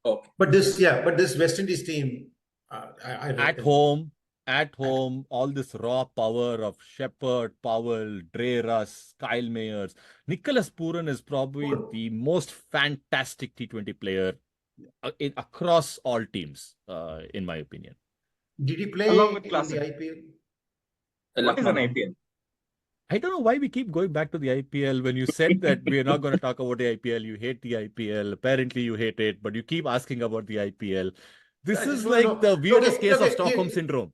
Okay. But this West Indies team, I At home, all this raw power of Shepherd, Powell, Dre Russ, Kyle Mayers. Nicholas Pooran is probably the most fantastic T20 player across all teams, in my opinion. Did he play Along with in Klaasen. the IPL? What is an IPL? I don't know why we keep going back to the IPL. When you said that we are not going to talk about the IPL, you hate the IPL. Apparently, you hate it, but you keep asking about the IPL. This is like the weirdest case of Stockholm syndrome.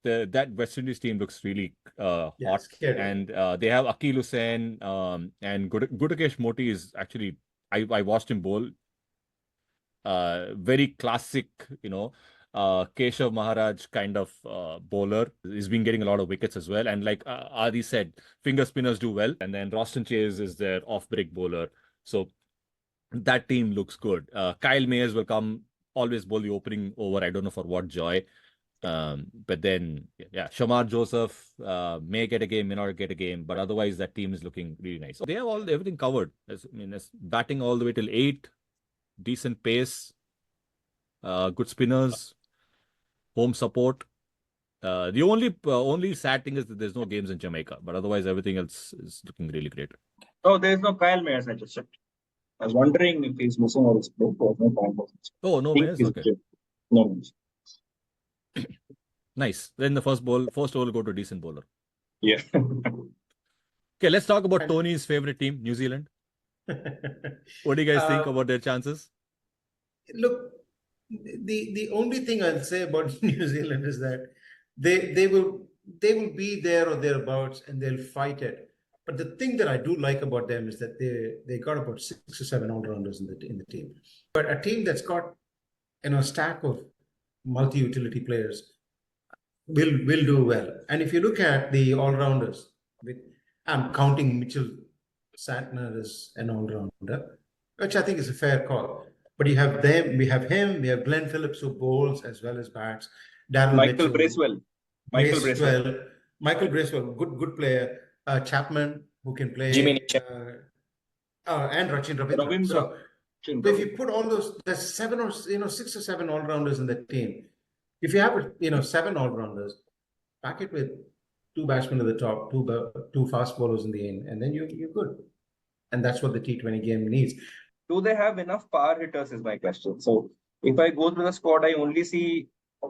That West Indies team looks really hot, scary. and they have Akil Hussain and Gudakesh Moti is actually I watched him bowl. Very classic, Keshav Maharaj kind of bowler. He's been getting a lot of wickets as well. And like Adi said, finger spinners do well. And then Roston Chase is their off-break bowler. So that team looks good. Kyle Mayers will always bowl the opening over. I don't know for what joy. But then, Shamar Joseph may get a game, may not get a game. But otherwise, that team is looking really nice. So they have everything covered. As batting all the way till 8, decent pace, good spinners, home support. The only sad thing is that there's no games in Jamaica, but otherwise everything else is looking really great. Oh, there's no Kyle Mayers, I just checked. I was wondering if he's missing or he's playing. Oh, no, Mayers? Okay. No. Nice. Then the first over will go to a decent bowler. Yeah. Okay, let's talk about Tony's favorite team, New Zealand. What do you guys think about their chances? Look, the only thing I'll say about New Zealand is that they will be there or thereabouts and they'll fight it. But the thing that I do like about them is that they got about 6 or 7 all-rounders in the team. But a team that's got a stack of multi-utility players will do well. And if you look at the all-rounders, I'm counting Mitchell Santner as an all-rounder, which I think is a fair call. But you have them, we have him, we have Glenn Phillips who bowls as well as bats. Michael Bracewell. Michael Bracewell, good player. Chapman, who can play. Jimmy and Rachin Ravindra. So if you put all those, there's 6 or 7 all-rounders in the team. If you have 7 all-rounders, pack it with 2 batsmen at the top, 2 fast bowlers in the end, and then you're good. And that's what the T20 game needs. Do they have enough power hitters is my question. So if I go through the squad, I only see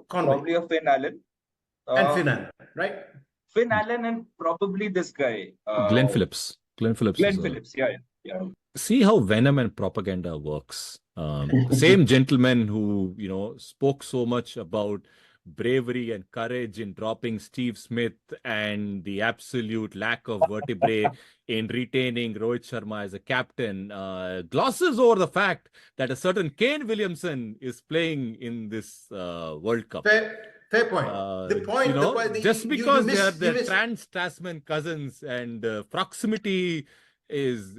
probably a Finn Allen. And Finn Allen, right? Finn Allen and probably this guy. Glenn Phillips. Glenn Phillips, yeah. See how venom and propaganda works. The same gentleman who, spoke so much about bravery and courage in dropping Steve Smith and the absolute lack of vertebrae in retaining Rohit Sharma as a captain, glosses over the fact that a certain Kane Williamson is playing in this World Cup. Fair point. Just because they're trans-Tasman cousins and proximity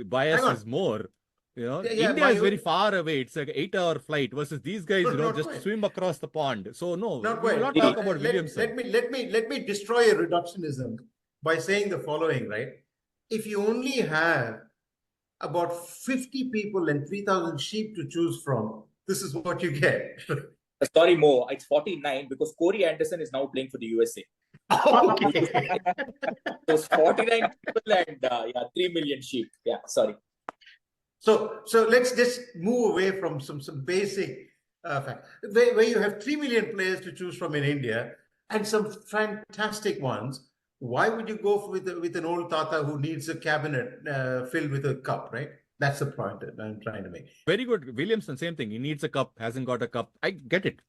bias is more. India is very far away. It's like an 8-hour flight versus these guys, just quite. Swim across the pond. So no, we will not talk about Williamson. Let me destroy a reductionism by saying the following, right? If you only have about 50 people and 3,000 sheep to choose from, this is what you get. Sorry, Mo, it's 49 because Corey Anderson is now playing for the USA. Okay. So 49 people and 3 million sheep. Yeah, sorry. So let's just move away from some basic fact. Where you have 3 million players to choose from in India and some fantastic ones. Why would you go with an old Tata who needs a cabinet filled with a cup, right? That's the point that I'm trying to make. Very good. Williamson, same thing. He needs a cup, hasn't got a cup. I get it.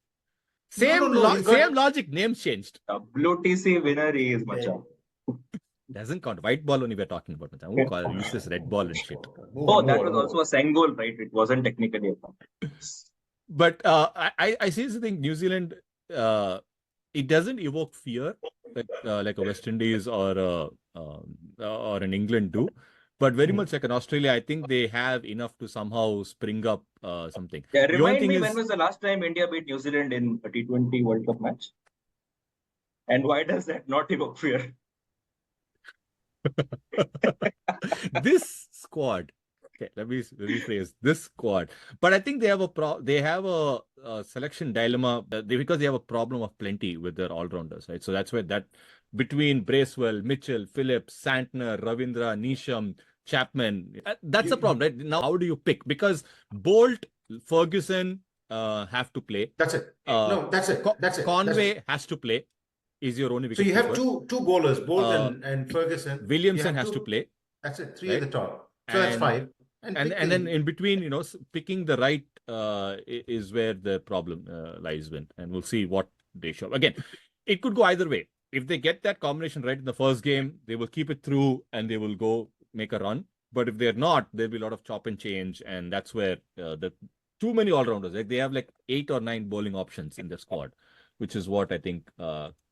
No, he's got- Same logic, names changed. Blue TC winner he is Macha. Doesn't count. White ball only we're talking about. Who call use this red ball and shit. Oh, that was also a Sengol, right? It wasn't technically a cup. But I see the thing. New Zealand, it doesn't evoke fear like a West Indies or an England do. But very much like an Australia, I think they have enough to somehow spring up something. Yeah, The only remind thing me is- when was the last time India beat New Zealand in a T20 World Cup match? And why does that not evoke fear? This squad. Okay, let me rephrase this squad. But I think they have a selection dilemma because they have a problem of plenty with their all-rounders, right? So that's where that between Bracewell, Mitchell, Phillips, Santner, Ravindra, Neesham, Chapman, that's a problem, right? Now, how do you pick? Because Bolt, Ferguson have to play. That's it. No, that's it. That's it. Conway has to play. Is your only So wicket you have keeper. two bowlers, Bolt and Ferguson. Williamson You have has to play. That's it. Three right? at the top. So that's And- 5. And then in between, picking the right is where the problem lies with, and we'll see what they show. Again, it could go either way. If they get that combination right in the first game, they will keep it through and they will go make a run. But if they're not, there'll be a lot of chop and change, and that's where the too many all-rounders. Like they have like 8 or 9 bowling options in their squad, which is what I think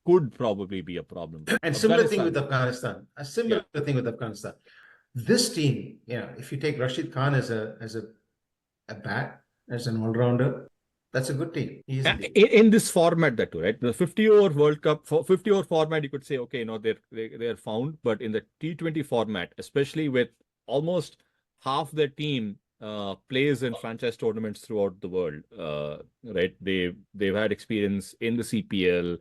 could probably be a problem. And similar thing with Afghanistan. Afghanistan. A similar thing with Afghanistan. This team, if you take Rashid Khan as a bat, as an all-rounder, that's a good team. Easily. In this format, that too, right? The 50-over World Cup, for 50-over format, you could say, okay, they're found. But in the T20 format, especially with almost half their team plays in franchise tournaments throughout the world, right? They've had experience in the CPL,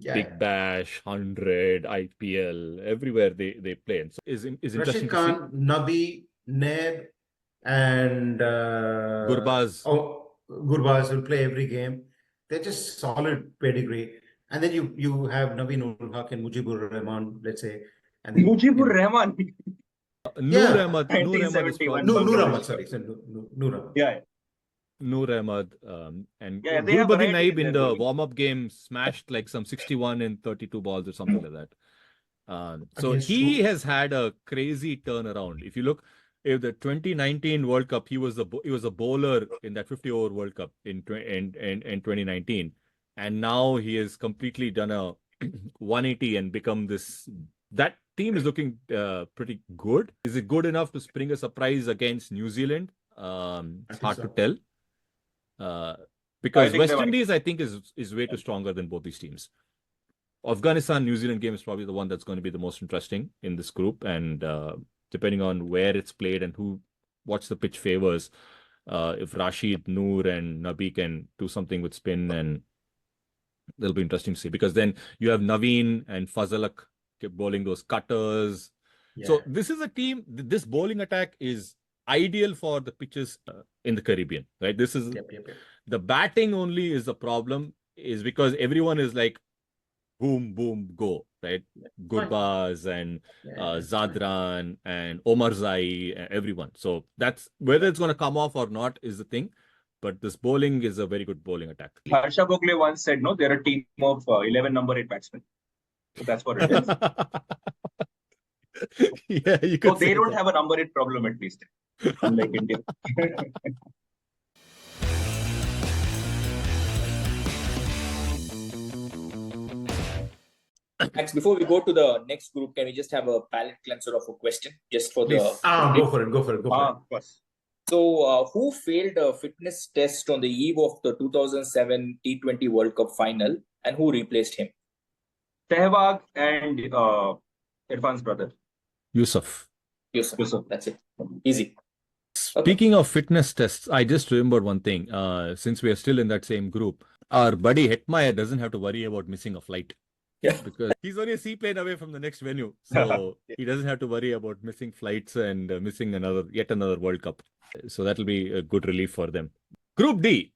Big Bash, 100, IPL, everywhere they play. And so is interesting Rashid to see. Khan, Nabi, Neb, and Gurbaz. Gurbaz will play every game. They're just solid pedigree. And then you have Naveen ul Haq and Mujibur Rahman, let's say. And then, Mujibur Rahman. Noor Ahmad. 1971. Noor Ahmad, sorry. Noor Ahmad. Yeah. Noor Ahmad and Yeah, they have Gulbadin variety Naib in in their the bowling. warm-up game smashed like some 61 in 32 balls or something like that. So Against he who? has had a crazy turnaround. If you look, if the 2019 World Cup, he was a bowler in that 50-over World Cup in 2019, and now he has completely done a 180 and become this. That team is looking pretty good. Is it good enough to spring a surprise against New Zealand? It's hard to tell. Because think West they might. Indies, I think, is way too stronger than both these teams. Afghanistan, New Zealand game is probably the one that's going to be the most interesting in this group. And depending on where it's played and what's the pitch favors, if Rashid, Noor, and Nabi can do something with spin, and that'll be interesting to see. Because then you have Naveen and Fazalak bowling those cutters. Yeah. So this is a team. This bowling attack is ideal for the pitches in the Caribbean, right? This is Yep. the batting only is the problem, is because everyone is like boom, boom, go, right? Gurbaz and Zadran and Omarzai, everyone. So that's whether it's going to come off or not is the thing. But this bowling is a very good bowling attack. Harsha Bhogle once said, no, they're a team of 11 number 8 batsmen. So that's what it is. Yeah, you could So they say don't that. have a number 8 problem at least, unlike India. Max, before we go to the next group, can we just have a palate cleanser of a question just for Please. Go for it. Of course. So, who failed a fitness test on the eve of the 2007 T20 World Cup final, and who replaced him? Sehwag and Irfan's brother. Yusuf. Yusuf. Yusuf. That's it. Easy. Speaking of fitness tests, I just remembered one thing. Since we are still in that same group, our buddy Hetmeyer doesn't have to worry about missing a flight. Yeah. because he's only a seaplane away from the next venue. So he doesn't have to worry about missing flights and missing yet another World Cup. So that'll be a good relief for them. Group D.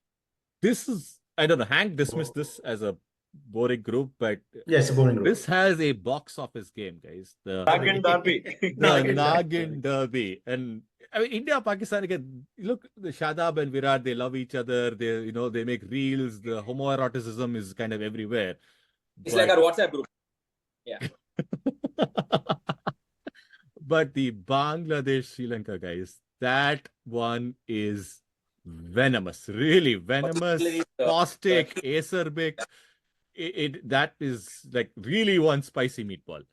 This is, I don't know, Hank dismissed this as a boring group, but Yes, a boring group. this has a box office game, guys. The Nagin Derby. Nagin Derby. And I mean, India, Pakistan, again, look, the Shadab and Virat, they love each other. They make reels. The homoeroticism is kind of everywhere. It's like our WhatsApp group. Yeah. But the Bangladesh Sri Lanka, guys, that one is venomous, really venomous, caustic, acerbic. That is like really one spicy meatball.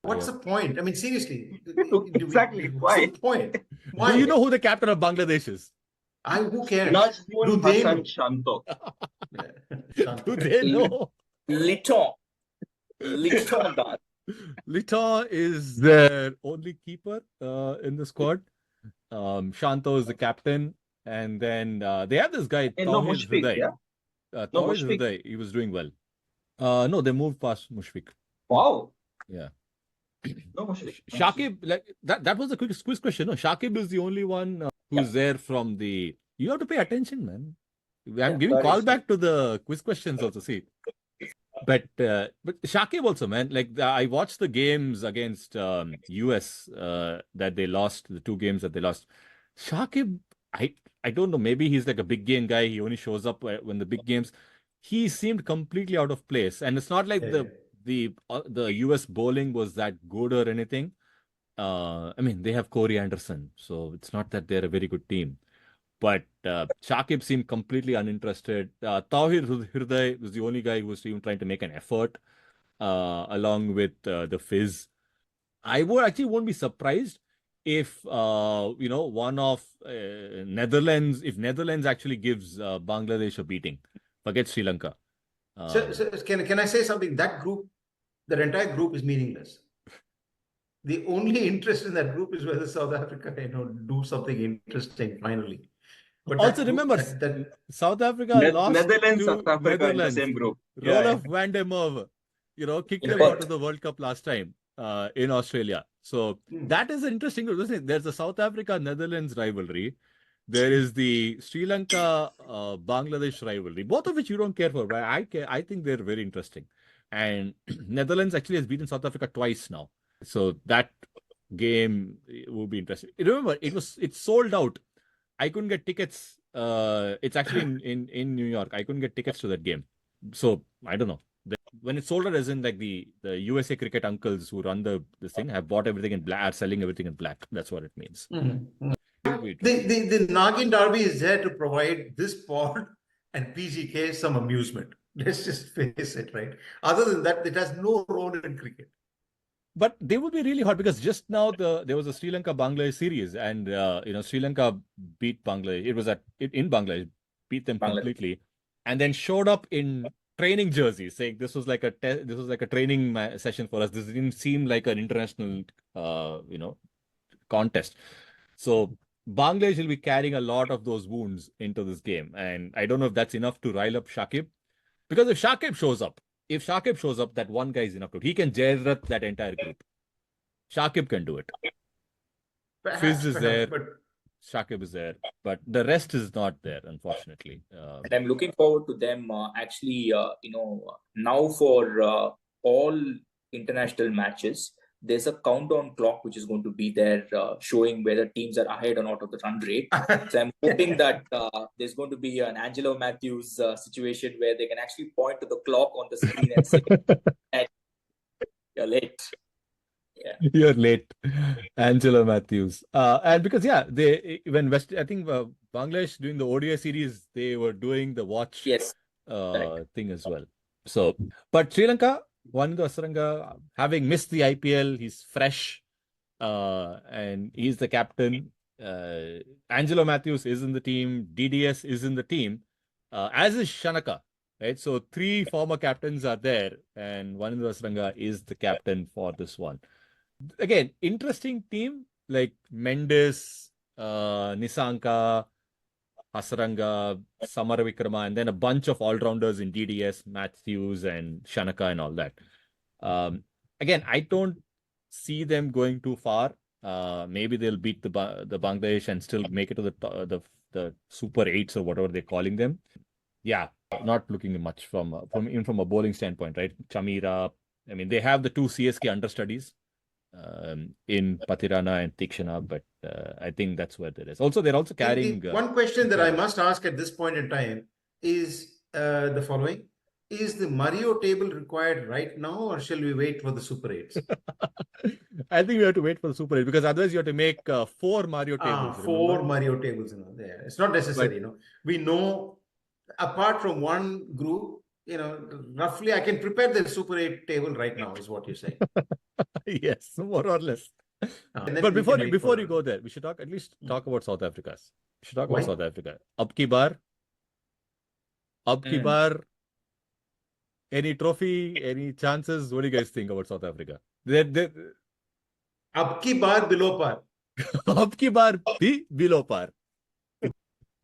What's the point? I mean, seriously. Exactly. Why? What's the point? Why? Do you know who the captain of Bangladesh is? Who cares? Najmul Do they Hasan know? Shanto. Do they know? Liton that. Liton is their only keeper in the squad. Shanto is the captain. And then they have this guy, No, Tawhid Mushfiq, Hriday. yeah? Tawhid Mushfiq. Hriday, he was doing well. No, they moved past Mushfiq. Wow. Yeah. No, Mushfiq. Shakib, like that was a quiz question. No, Shakib is the only one who's there from the. You have to pay attention, man. I'm giving sorry, call sir. back to the quiz questions also. See, but Shakib also, man. Like I watched the games against US that they lost, the 2 games that they lost. Shakib, I don't know. Maybe he's like a big game guy. He only shows up when the big games. He seemed completely out of place, and it's not like the US bowling was that good or anything. I mean, they have Corey Anderson, so it's not that they're a very good team. But Shakib seemed completely uninterested. Tawhid Hriday was the only guy who was even trying to make an effort, along with the Fizz. I won't be surprised if one of if Netherlands actually gives Bangladesh a beating. Forget Sri Lanka. So can I say something? That entire group is meaningless. The only interest in that group is whether South Africa, do something interesting finally. But also remember, South Africa lost Netherlands, to South Africa in the Netherlands. same group. Rolof van der Merwe, kicked them out of the World Cup last time in Australia. So that is interesting. There's a South Africa-Netherlands rivalry. There is the Sri Lanka-Bangladesh rivalry, both of which you don't care for, but I think they're very interesting. And Netherlands actually has beaten South Africa twice now. So that game will be interesting. Remember, it's sold out. I couldn't get tickets. It's actually in New York. I couldn't get tickets to that game. So I don't know. When it's sold out, as in like the USA cricket uncles who run this thing have bought everything in black, are selling everything in black. That's what it means. Mm-hmm. The Nagin Derby is there to provide this pod and PGK some amusement. Let's just face it, right? Other than that, it has no role in cricket. But they would be really hot because just now there was a Sri Lanka-Bangladesh series, and Sri Lanka beat Bangladesh. It was in Bangladesh, beat them completely, and then showed up in training jerseys, saying this was like a training session for us. This didn't seem like an international contest. So Bangladesh will be carrying a lot of those wounds into this game, and I don't know if that's enough to rile up Shakib, because if Shakib shows up, that one guy is enough to. He can Jairat that entire group. Shakib can do it. Fizz is there. Shakib is there. But the rest is not there, unfortunately. And I'm looking forward to them now for all international matches. There's a countdown clock which is going to be there, showing whether teams are ahead or not of the run rate. So I'm hoping that there's going to be an Angelo Matthews situation where they can actually point to the clock on the screen and say, hey, "You're late." Yeah, you're late, Angelo Matthews. And because I think Bangladesh doing the ODI series, they were doing the watch thing as well. So, but Sri Lanka. Wanindu Asaranga, having missed the IPL, he's fresh, and he's the captain. Angelo Matthews is in the team. DDS is in the team, as is Shanaka, right? So 3 former captains are there, and Wanindu Asaranga is the captain for this one. Again, interesting team like Mendes, Nisanka, Hasaranga, Samara Vikrama, and then a bunch of all-rounders in DDS, Matthews and Shanaka and all that. Again, I don't see them going too far. Maybe they'll beat the Bangladesh and still make it to the Super 8s or whatever they're calling them. Yeah, not looking much from even from a bowling standpoint, right? Chamira, I mean, they have the two CSK understudies in Patirana and Tikshana, but I think that's where there is. Also, they're also carrying... one question that I must ask at this point in time is the following. Is the Mario table required right now, or shall we wait for the Super 8s? I think we have to wait for the Super 8 because otherwise you have to make 4 Mario tables. Four Mario tables. Yeah. It's not necessary. We know, apart from one group, roughly I can prepare the Super 8 table right now, is what you're saying. Yes, more or less. But before you go there, we should at least talk about South Africa's. We should talk about South Africa. Ab ki bar, any trophy, any chances? What do you guys think about South Africa? Ab ki bar below par. Ab ki bar bhi below par.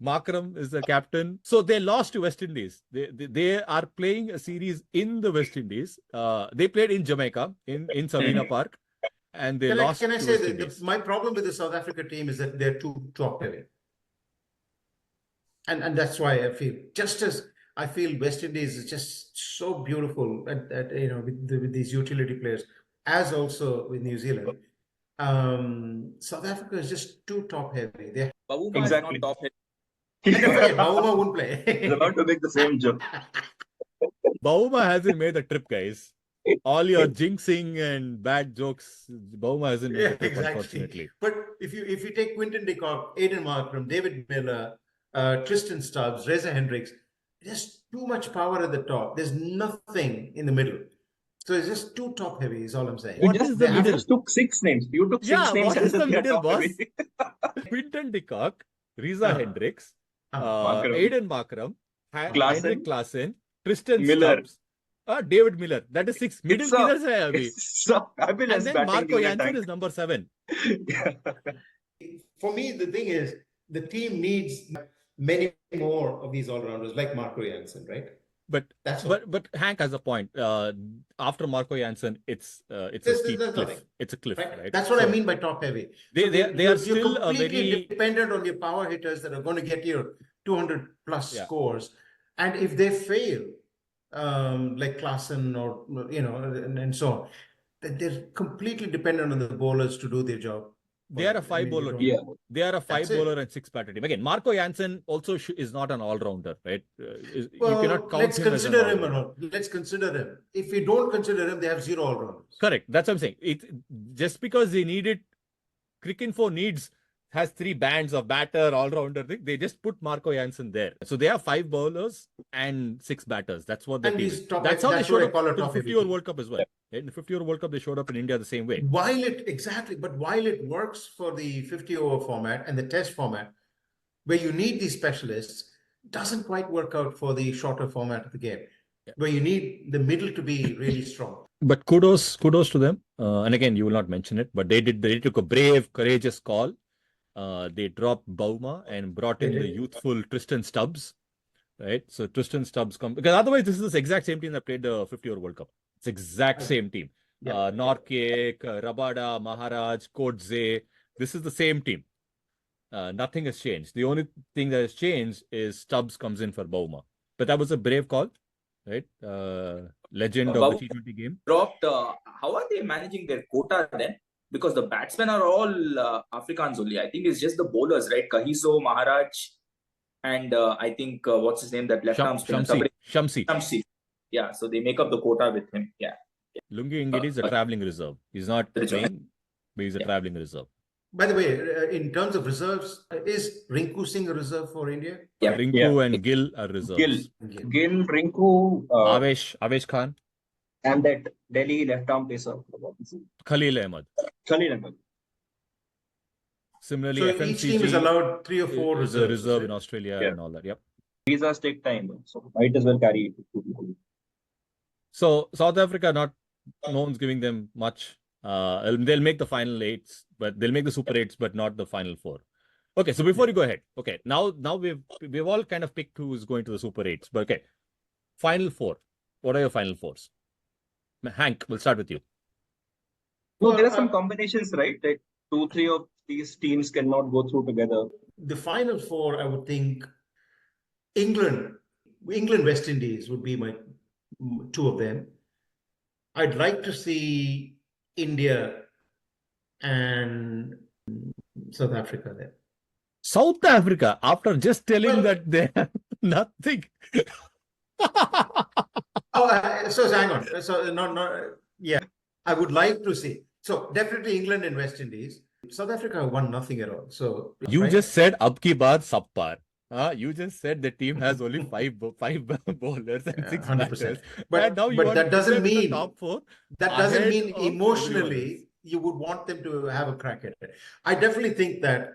Makram is the captain. So they lost to West Indies. They are playing a series in the West Indies. They played in Jamaica, in Savina Park. And they lost. Can I say that my problem with the South Africa team is that they're too top heavy. And that's why I feel, just as I feel West Indies is just so beautiful with these utility players, as also with New Zealand. South Africa is just too top heavy. Bavuma is not top heavy. Bavuma won't play. He's about to make the same joke. Bavuma hasn't made the trip, guys. All your jinxing and bad jokes, Bavuma hasn't made the trip, unfortunately. But if you take Quinton de Kock, Aiden Markram, David Miller, Tristan Stubbs, Reza Hendricks, there's too much power at the top. There's nothing in the middle. So it's just too top heavy, is all I'm saying. You just took 6 names. You took 6 names. What is the middle, boss? Quinton de Kock, Reza Hendricks, Aiden Markram, Heinrich Klaassen, Tristan Stubbs, David Miller. That is 6. Middle killers hai abhi. And then Marco Jansen is number 7. For me, the thing is, the team needs many more of these all-rounders like Marco Jansen, right? But Hank has a point. After Marco Jansen, it's a steep cliff. It's a cliff, right? That's what I mean by top heavy. They are still completely dependent on your power hitters that are going to get your 200 plus scores, and if they fail, like Klaassen or and so on, they're completely dependent on the bowlers to do their job. They are a 5-bowler team. They are a 5-bowler and 6-batter team. Again, Marco Jansen also is not an all-rounder, right? You cannot count him as an all-rounder. Let's consider him. If we don't consider him, they have 0 all-rounders. Correct. That's what I'm saying. Just because they needed, Cricket 4 has 3 bands of batter, all-rounder thing. They just put Marco Jansen there. So they have 5 bowlers and 6 batters. That's what they do. That's how they showed up in the 50-over World Cup as well. In the 50-over World Cup, they showed up in India the same way. While it works for the 50-over format and the test format, where you need these specialists, doesn't quite work out for the shorter format of the game, where you need the middle to be really strong. But kudos to them. And again, you will not mention it, but they took a brave, courageous call. They dropped Bavuma and brought in the youthful Tristan Stubbs, right? So Tristan Stubbs because otherwise this is the exact same team that played the 50-over World Cup. It's exact same team. Norcake, Rabada, Maharaj, Kodze. This is the same team. Nothing has changed. The only thing that has changed is Stubbs comes in for Bavuma. But that was a brave call, right? Legend of the T20 game. Dropped. How are they managing their quota then? Because the batsmen are all Afrikaans only. I think it's just the bowlers, right? Kahiso, Maharaj, and I think what's his name? That left arm spinner. Shamsi. Yeah, so they make up the quota with him. Yeah. Lungi Ngidi is a travelling reserve. He's not playing, but he's a travelling reserve. By the way, in terms of reserves, is Rinku Singh a reserve for India? Yeah. Rinku and Gill are reserves. Gill, Rinku, Avesh Khan. And that Delhi left-arm pacer. Khalil Ahmed. Similarly, so FMCG each team is allowed 3 or 4 reserves. A reserve in Australia and all that. Yep. Visas take time, so might as well carry it. So South Africa, no one's giving them much. They'll make the final 8s, but they'll make the Super 8s, but not the final 4. Okay, so before you go ahead, okay, now we've all kind of picked who's going to the Super 8s, but okay, final 4. What are your final 4s? Hank, we'll start with you. No, there are some combinations, right? Like 2, 3 of these teams cannot go through together. The final four, I would think England, West Indies would be my two of them. I'd like to see India and South Africa there. South Africa, after just telling that they have nothing. So hang on. So yeah, I would like to see. So definitely England and West Indies. South Africa won nothing at all. So You right? just said ab ki baar subpar. You just said the team has only five bowlers and 6 100%. batters. But, And now you but want that to doesn't put them in the mean top 4. that doesn't ahead mean of everyone emotionally else. you would want them to have a crack at it. I definitely think that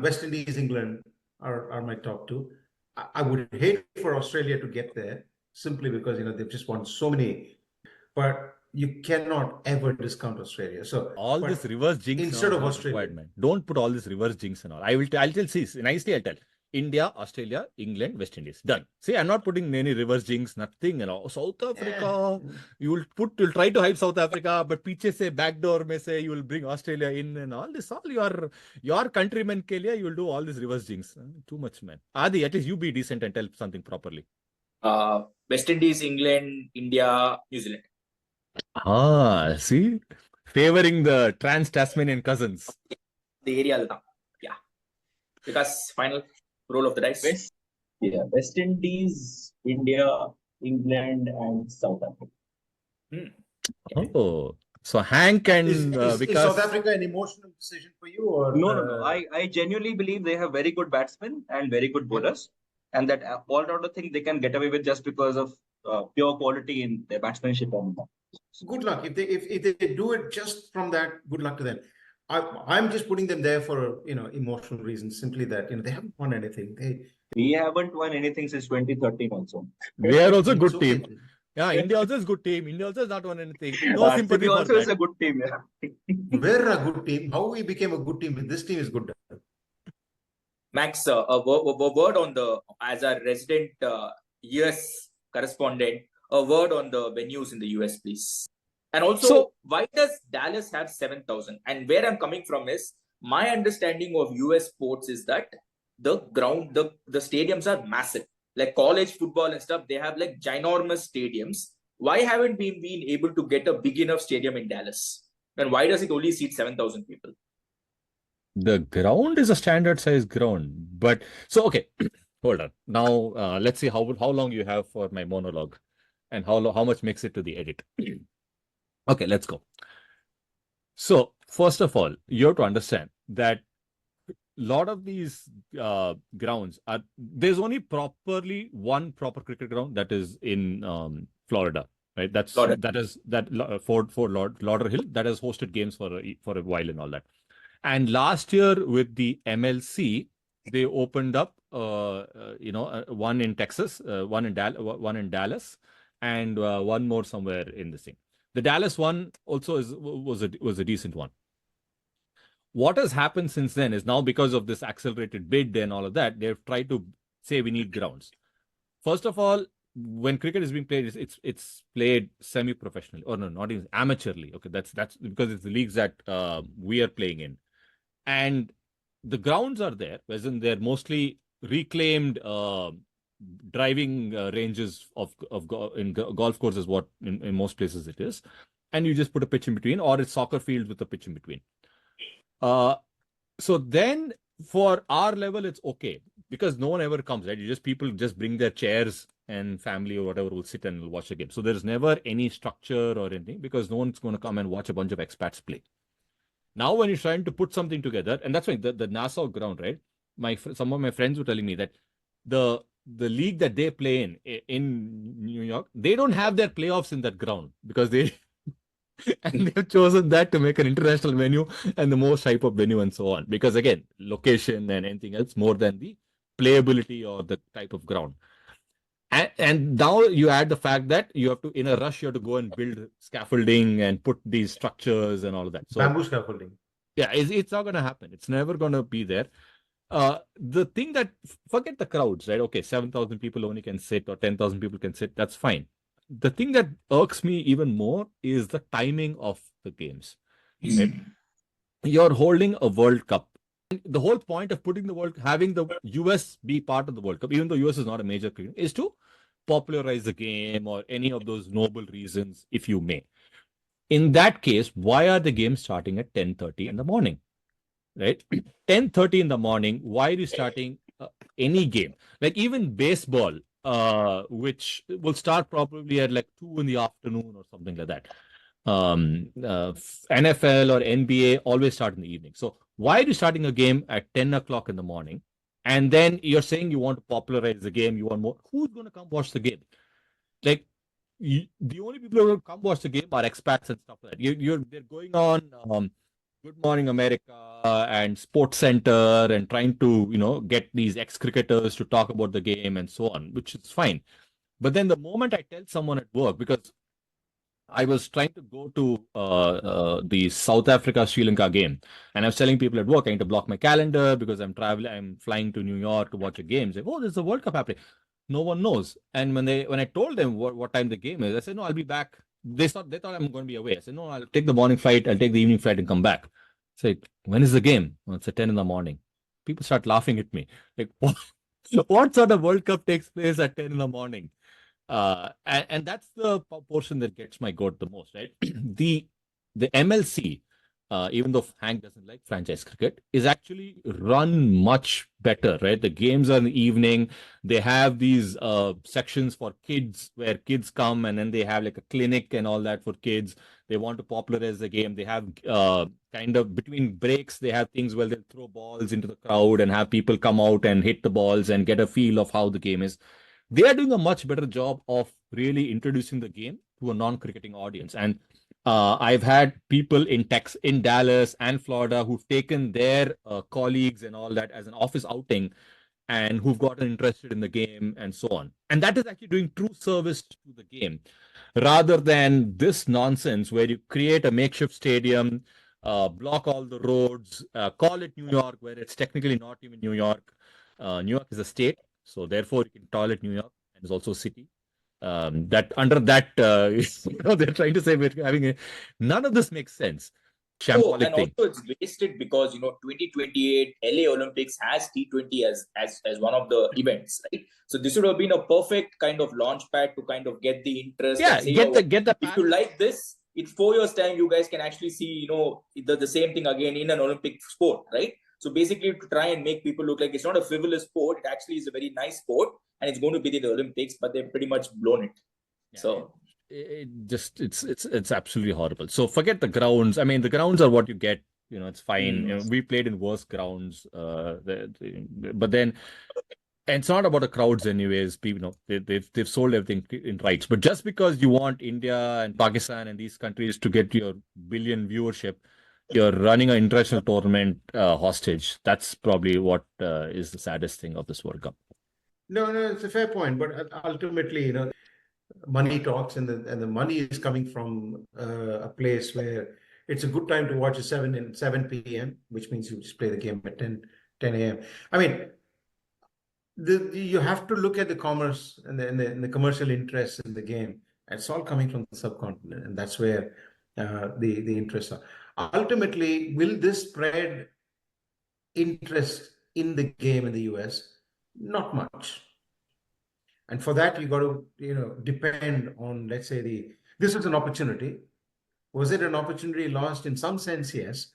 West Indies, England are my top two. I would hate for Australia to get there simply because they've just won so many, but you cannot ever discount Australia. So all this reverse jinx instead of not Australia, required, man. Don't put all this reverse jinx and all. I'll tell. See, nicely I'll tell. India, Australia, England, West Indies. Done. See, I'm not putting any reverse jinx, nothing. South Africa, you'll try to hype South Africa, but piche se backdoor mein se you will bring Australia in and all this. All your countrymen ke liye, you will do all this reverse jinx. Too much, man. Adi, at least you be decent and tell something properly. West Indies, England, India, New Zealand. See, favoring the trans-Tasmanian cousins. The area, yeah. Because final roll of the dice. West Indies, India, England, and South Africa. Oh, so Hank and is Vikas. South Africa an emotional decision for you, or No. I genuinely believe they have very good batsmen and very good bowlers, and that all-rounder thing they can get away with just because of pure quality in their batsmanship. Good luck if they do it just from that. Good luck to them. I'm just putting them there for emotional reasons. Simply that they haven't won anything. We haven't won anything since 2013 also. We are also a good okay. team. Yeah, India also is a good team. India also has not won anything. No sympathy for also that. is a good team. Yeah. We're a good team. How we became a good team? This team is good. Max, a word on as a resident US correspondent, a word on the venues in the US, please. And also, why does Dallas have 7,000? And where I'm coming from is, my understanding of US sports is that the stadiums are massive. Like college football and stuff, they have like ginormous stadiums. Why haven't we been able to get a big enough stadium in Dallas? And why does it only seat 7,000 people? The ground is a standard size ground. But so, okay, hold on. Now, let's see how long you have for my monologue and how much makes it to the edit. Okay, let's go. So, first of all, you have to understand that a lot of these grounds there's only one proper cricket ground that is in Florida, right? Fort Lauderdale that has hosted games for a while and all that. And last year with the MLC, they opened up one in Texas, one in Dallas, and one more somewhere in the thing. The Dallas one also was a decent one. What has happened since then is now because of this accelerated bid and all of that, they've tried to say we need grounds. First of all, when cricket is being played, it's played semi-professionally, or no, not even amateurly. Okay, that's because it's the leagues that we are playing in, and the grounds are there, as in they're mostly reclaimed driving ranges in golf courses. What in most places it is, and you just put a pitch in between, or it's soccer fields with a pitch in between. So then for our level, it's okay because no one ever comes, right? People just bring their chairs and family or whatever will sit and watch the game. So there's never any structure or anything because no one's going to come and watch a bunch of expats play. Now, when you're trying to put something together, and that's why the Nassau ground, right? Some of my friends were telling me that the league that they play in New York, they don't have their playoffs in that ground because and they've chosen that to make an international venue and the most hype up venue and so on. Because again, location and anything else more than the playability or the type of ground. And now you add the fact that you have to, in a rush, you have to go and build scaffolding and put these structures and all of that. So bamboo scaffolding. Yeah, it's not going to happen. It's never going to be there. The thing that, forget the crowds, right? Okay, 7,000 people only can sit or 10,000 people can sit. That's fine. the thing that irks me even more is the timing of the games. Right? You're holding a World Cup. The whole point of putting having the US be part of the World Cup, even though US is not a major cricket, is to popularize the game or any of those noble reasons, if you may. In that case, why are the games starting at 10:30 in the morning? Right? 10:30 in the morning, why are you starting any game? Like even baseball, which will start probably at like 2 in the afternoon or something like that. NFL or NBA always start in the evening. So why are you starting a game at 10 o'clock in the morning? And then you're saying you want to popularize the game, you want more. Who's going to come watch the game? Like, the only people who will come watch the game are expats and stuff like that. They're going on Good Morning America and Sports Center and trying to, get these ex-cricketers to talk about the game and so on, which is fine. But then the moment I tell someone at work, because I was trying to go to the South Africa Sri Lanka game, and I was telling people at work I need to block my calendar because I'm flying to New York to watch a game. Say, oh, there's a World Cup happening. No one knows. And when I told them what time the game is, I said, no, I'll be back. They thought I'm going to be away. I said, no, I'll take the morning flight. I'll take the evening flight and come back. I said, when is the game? Oh, it's at 10 in the morning. People start laughing at me. Like, what sort of World Cup takes place at 10 in the morning? And that's the portion that gets my goat the most, right? The MLC, even though Hank doesn't like franchise cricket, is actually run much better, right? The games are in the evening. They have these sections for kids where kids come, and then they have like a clinic and all that for kids. They want to popularize the game. They have kind of between breaks, they have things where they'll throw balls into the crowd and have people come out and hit the balls and get a feel of how the game is. They are doing a much better job of really introducing the game to a non-cricketing audience. And I've had people in Dallas and Florida who've taken their colleagues and all that as an office outing and who've gotten interested in the game and so on. And that is actually doing true service to the game rather than this nonsense where you create a makeshift stadium, block all the roads, call it New York, where it's technically not even New York. New York is a state. So therefore, you can call it New York, and it's also a city. That under that, they're trying to say we're having none of this makes sense. Shambolic and thing. also it's wasted because 2028 LA Olympics has T20 as one of the events, right? So this would have been a perfect kind of launch pad to kind of get the interest. Yeah, and say, get the. If you like this, in 4 years' time, you guys can actually see the same thing again in an Olympic sport, right? So basically, to try and make people look like it's not a frivolous sport, it actually is a very nice sport, and it's going to be the Olympics, but they've pretty much blown it. Yeah, so it's absolutely horrible. So forget the grounds. I mean, the grounds are what you get. It's fine. We played in worse grounds, but then. And it's not about the crowds anyways. People, they've sold everything in rights. But just because you want India and Pakistan and these countries to get your billion viewership, you're running an international tournament hostage. That's probably what is the saddest thing of this World Cup. No, it's a fair point. But ultimately, money talks, and the money is coming from a place where it's a good time to watch at 7 p.m., which means you just play the game at 10 a.m. I mean, you have to look at the commerce and the commercial interest in the game. It's all coming from the subcontinent, and that's where the interests are. Ultimately, will this spread interest in the game in the US? Not much. And for that, you got to depend on, let's say, this is an opportunity. Was it an opportunity lost? In some sense, yes,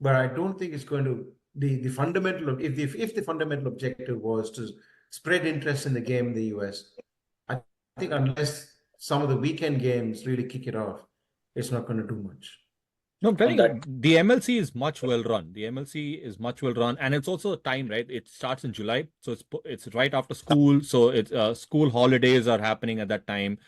but I don't think it's going to. The fundamental, if the fundamental objective was to spread interest in the game in the US, I think unless some of the weekend games really kick it off, it's not going to do much. No, I'm telling you, the MLC is much well run. The MLC is much well run, and it's also time, right? It starts in July, so it's right after school. So it's school holidays are happening at that time.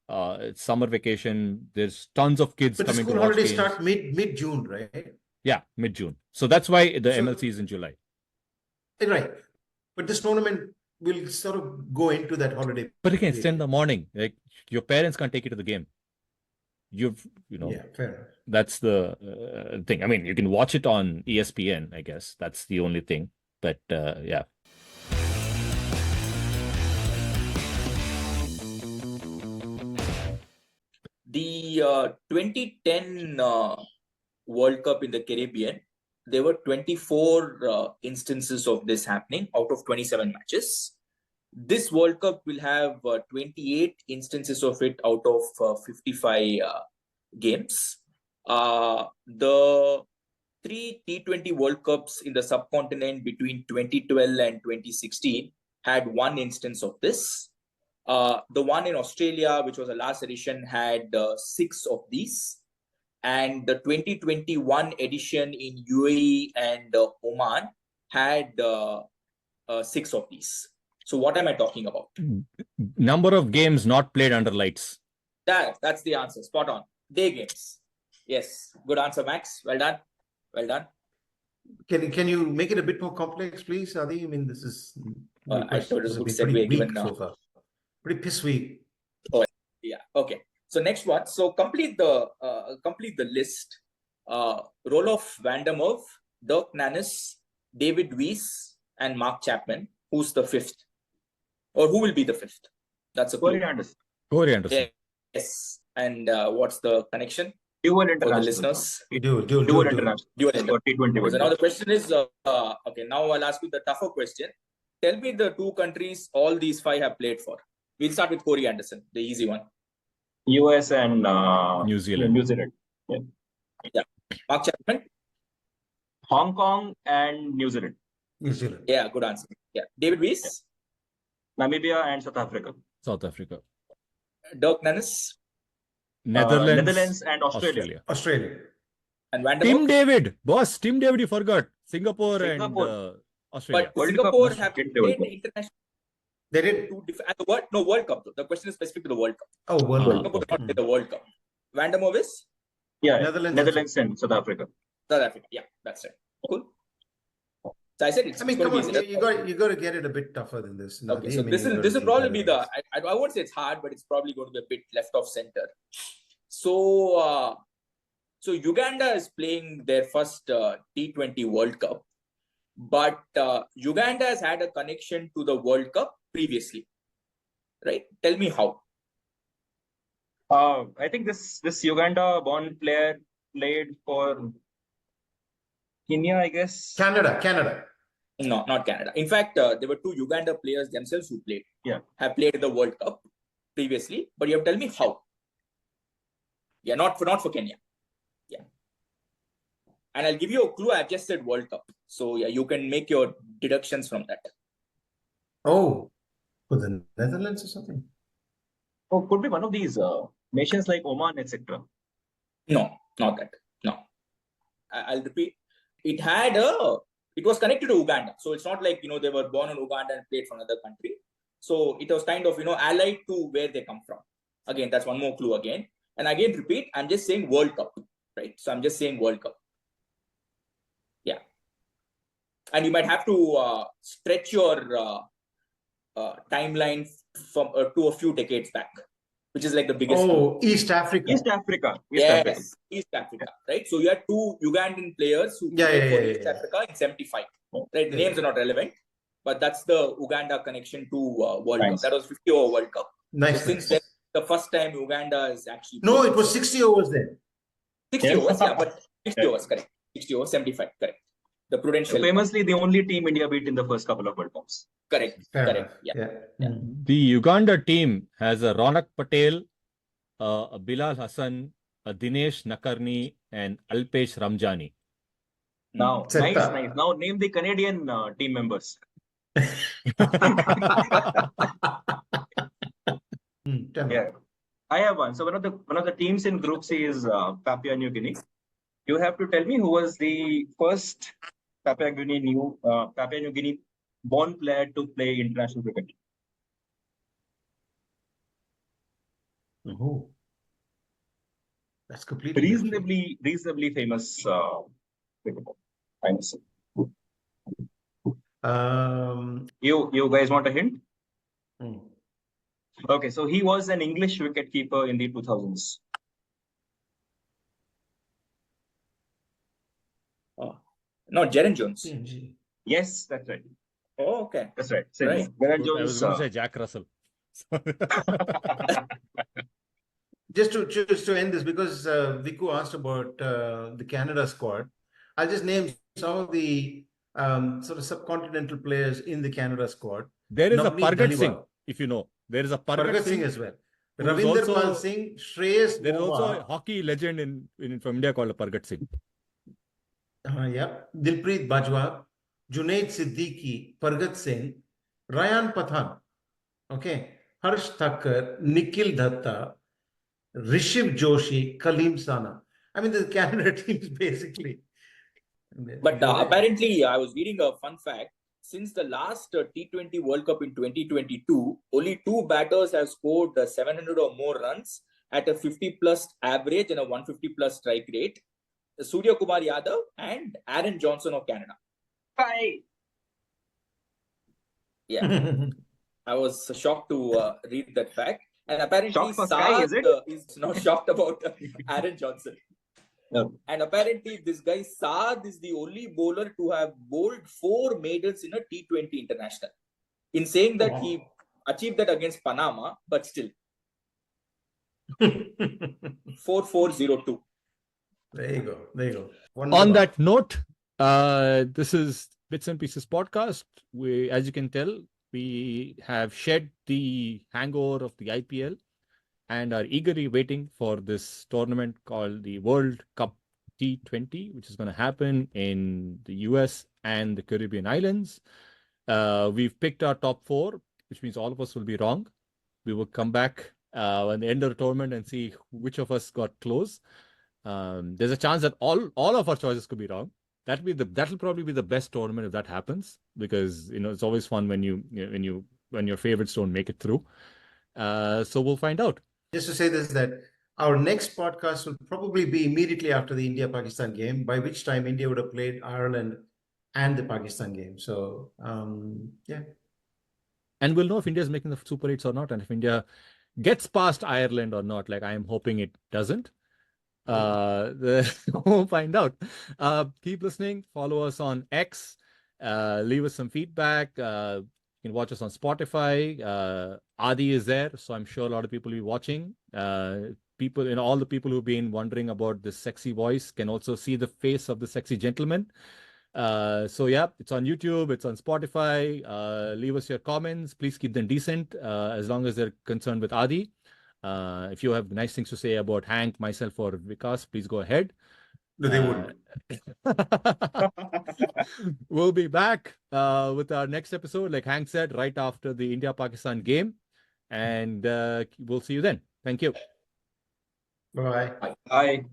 It's summer vacation. There's tons of kids but coming the to school watch holidays games. Start mid-June, right? Yeah, mid-June. So that's why the MLC is in July. Right. But this tournament will sort of go into that holiday. But again, it's 10 in the morning. Like, your parents can't take you to the game. Yeah, fair enough. That's the thing. I mean, you can watch it on ESPN, I guess. That's the only thing. But yeah. The 2010 World Cup in the Caribbean, there were 24 instances of this happening out of 27 matches. This World Cup will have 28 instances of it out of 55 games. The three T20 World Cups in the subcontinent between 2012 and 2016 had one instance of this. The one in Australia, which was the last edition, had 6 of these. And the 2021 edition in UAE and Oman had 6 of these. So what am I talking about? Number of games not played under lights. That's the answer. Spot on. Day games. Yes. Good answer, Max. Well done. Well done. Can you make it a bit more complex, please, Adi? I mean, this is I thought it was a good pretty segue weak given so far. Pretty piss weak. Yeah. Okay. So next one. So complete the list. Roloff van der Merwe, Dirk Nannes, David Weiss, and Mark Chapman. Who's the fifth? Or who will be the fifth? That's a clue. Corey Anderson. Yes. And what's the connection Dual for the international. listeners? Dual International. Dual For T20. So now the question is, okay, now I'll ask you the tougher question. Tell me the 2 countries all these 5 have played for. We'll start with Corey Anderson, the easy one. US and New Zealand. Yeah. Mark Chapman? Hong Kong and New Zealand. New Zealand. Yeah, good answer. Yeah. David Weiss? Namibia and South Africa. South Africa. Dirk Nannes? Netherlands and Australia. Australia. And Van der Tim Merwe? David. Boss, Tim David, you forgot. Singapore. And Australia. But World Singapore Cup, have World played Cup. international They did. at the World. No, World Cup though. The question is specific to the World Cup. Oh, World Cup. Singapore okay. not played the World Cup. Van der Merwe is Yeah. Netherlands and South Africa. South Africa. Yeah, that's right. Cool. So I said it's. I mean, it's come gonna on, be you got to get it a bit tougher than this. Okay, Nadi. so I mean, this will probably be the. I won't say it's hard, but it's probably going to be a bit left off center. So, so Uganda is playing their first T20 World Cup, but Uganda has had a connection to the World Cup previously, right? Tell me how. I think this Uganda-born player played for Kenya, I guess. Canada. No, not Canada. In fact, there were 2 Uganda players themselves who played. Yeah. Have played in the World Cup previously, but you have to tell me how. Yeah, not for Kenya. Yeah. And I'll give you a clue. I've just said World Cup. So yeah, you can make your deductions from that. Oh, for the Netherlands or something? Oh, could be one of these nations like Oman, etc. No, not that. No. I'll repeat. It was connected to Uganda. So it's not like, they were born in Uganda and played for another country. So it was kind of, allied to where they come from. Again, that's one more clue again. And again, repeat, I'm just saying World Cup, right? So I'm just saying World Cup. Yeah. And you might have to stretch your timeline from to a few decades back, which is like the biggest. Oh, East Africa. East Africa, right? So you had 2 Ugandan players who played for East Africa in 75. Right? Names are not relevant, but that's the Uganda connection to World Cup. That was 50 over World Cup. Nice. So since then, the first time Uganda is actually. No, it was 60 overs then. 60 overs, yeah, but 60 overs, correct. 60 overs, 75, correct. The Prudential. Famously, the only team India beat in the first couple of World Cups. Correct. Fair Correct. enough. Yeah. The Uganda team has a Ronak Patel, a Bilal Hassan, a Dinesh Nakarni, and Alpesh Ramjani. Now, nice. Now name the Canadian team members. Yeah, I have one. So one of the teams in Group C is Papua New Guinea. You have to tell me who was the first Papua New Guinea born player to play international cricket. Oh, that's completely reasonably famous cricketer. I must say. You guys want a hint? Okay, so he was an English wicketkeeper in the 2000s. No, Jaren Jones. Yes, that's right. Oh, okay. That's right. Right. Jaren I was Jones. going to say Jack Russell. Just to end this, because Viku asked about the Canada squad, I'll just name some of the sort of subcontinental players in the Canada squad. There is a Navneet Pargat Singh, Dhaliwal. if you know. There is a Pargat Singh as well. Ravinder Pal Singh, Shreyas There is also a Nova. hockey legend from India called Pargat Singh. Yeah. Dilpreet Bajwa, Junaid Siddiqui, Pargat Singh, Ryan Pathan, okay, Harsh Thakkar, Nikhil Datta, Rishiv Joshi, Kaleem Sana. I mean, the Canada teams basically. But apparently, I was reading a fun fact. Since the last T20 World Cup in 2022, only 2 batters have scored 700 or more runs at a 50 plus average and a 150 plus strike rate. Surya Kumar Yadav and Aaron Johnson of Canada. Hi. Yeah. I was shocked to read that fact. And apparently, Shocked for Sky, is it? is not shocked about Aaron Johnson. No. And apparently, this guy Saad is the only bowler to have bowled 4 maidens in a T20 international. In saying that, he achieved that against Panama, but still 4402. There you go. There you go. On Wonderful. that note, this is Bits and Pieces podcast. We, as you can tell, we have shed the hangover of the IPL and are eagerly waiting for this tournament called the World Cup T20, which is going to happen in the US and the Caribbean islands. We've picked our top 4, which means all of us will be wrong. We will come back at the end of the tournament and see which of us got close. There's a chance that all of our choices could be wrong. That'll probably be the best tournament if that happens, because it's always fun when your favorites don't make it through. So we'll find out. Just to say this, that our next podcast will probably be immediately after the India-Pakistan game, by which time India would have played Ireland and the Pakistan game. So, yeah. And we'll know if India is making the Super 8s or not, and if India gets past Ireland or not. Like, I am hoping it doesn't. We'll find out. Keep listening. Follow us on X. Leave us some feedback. You can watch us on Spotify. Adi is there, so I'm sure a lot of people will be watching. People, all the people who've been wondering about this sexy voice can also see the face of the sexy gentleman. So yeah, it's on YouTube, it's on Spotify. Leave us your comments. Please keep them decent, as long as they're concerned with Adi. If you have nice things to say about Hank, myself, or Vikas, please go ahead. No, they wouldn't. We'll be back with our next episode, like Hank said, right after the India-Pakistan game. And we'll see you then. Thank you. Bye. Bye.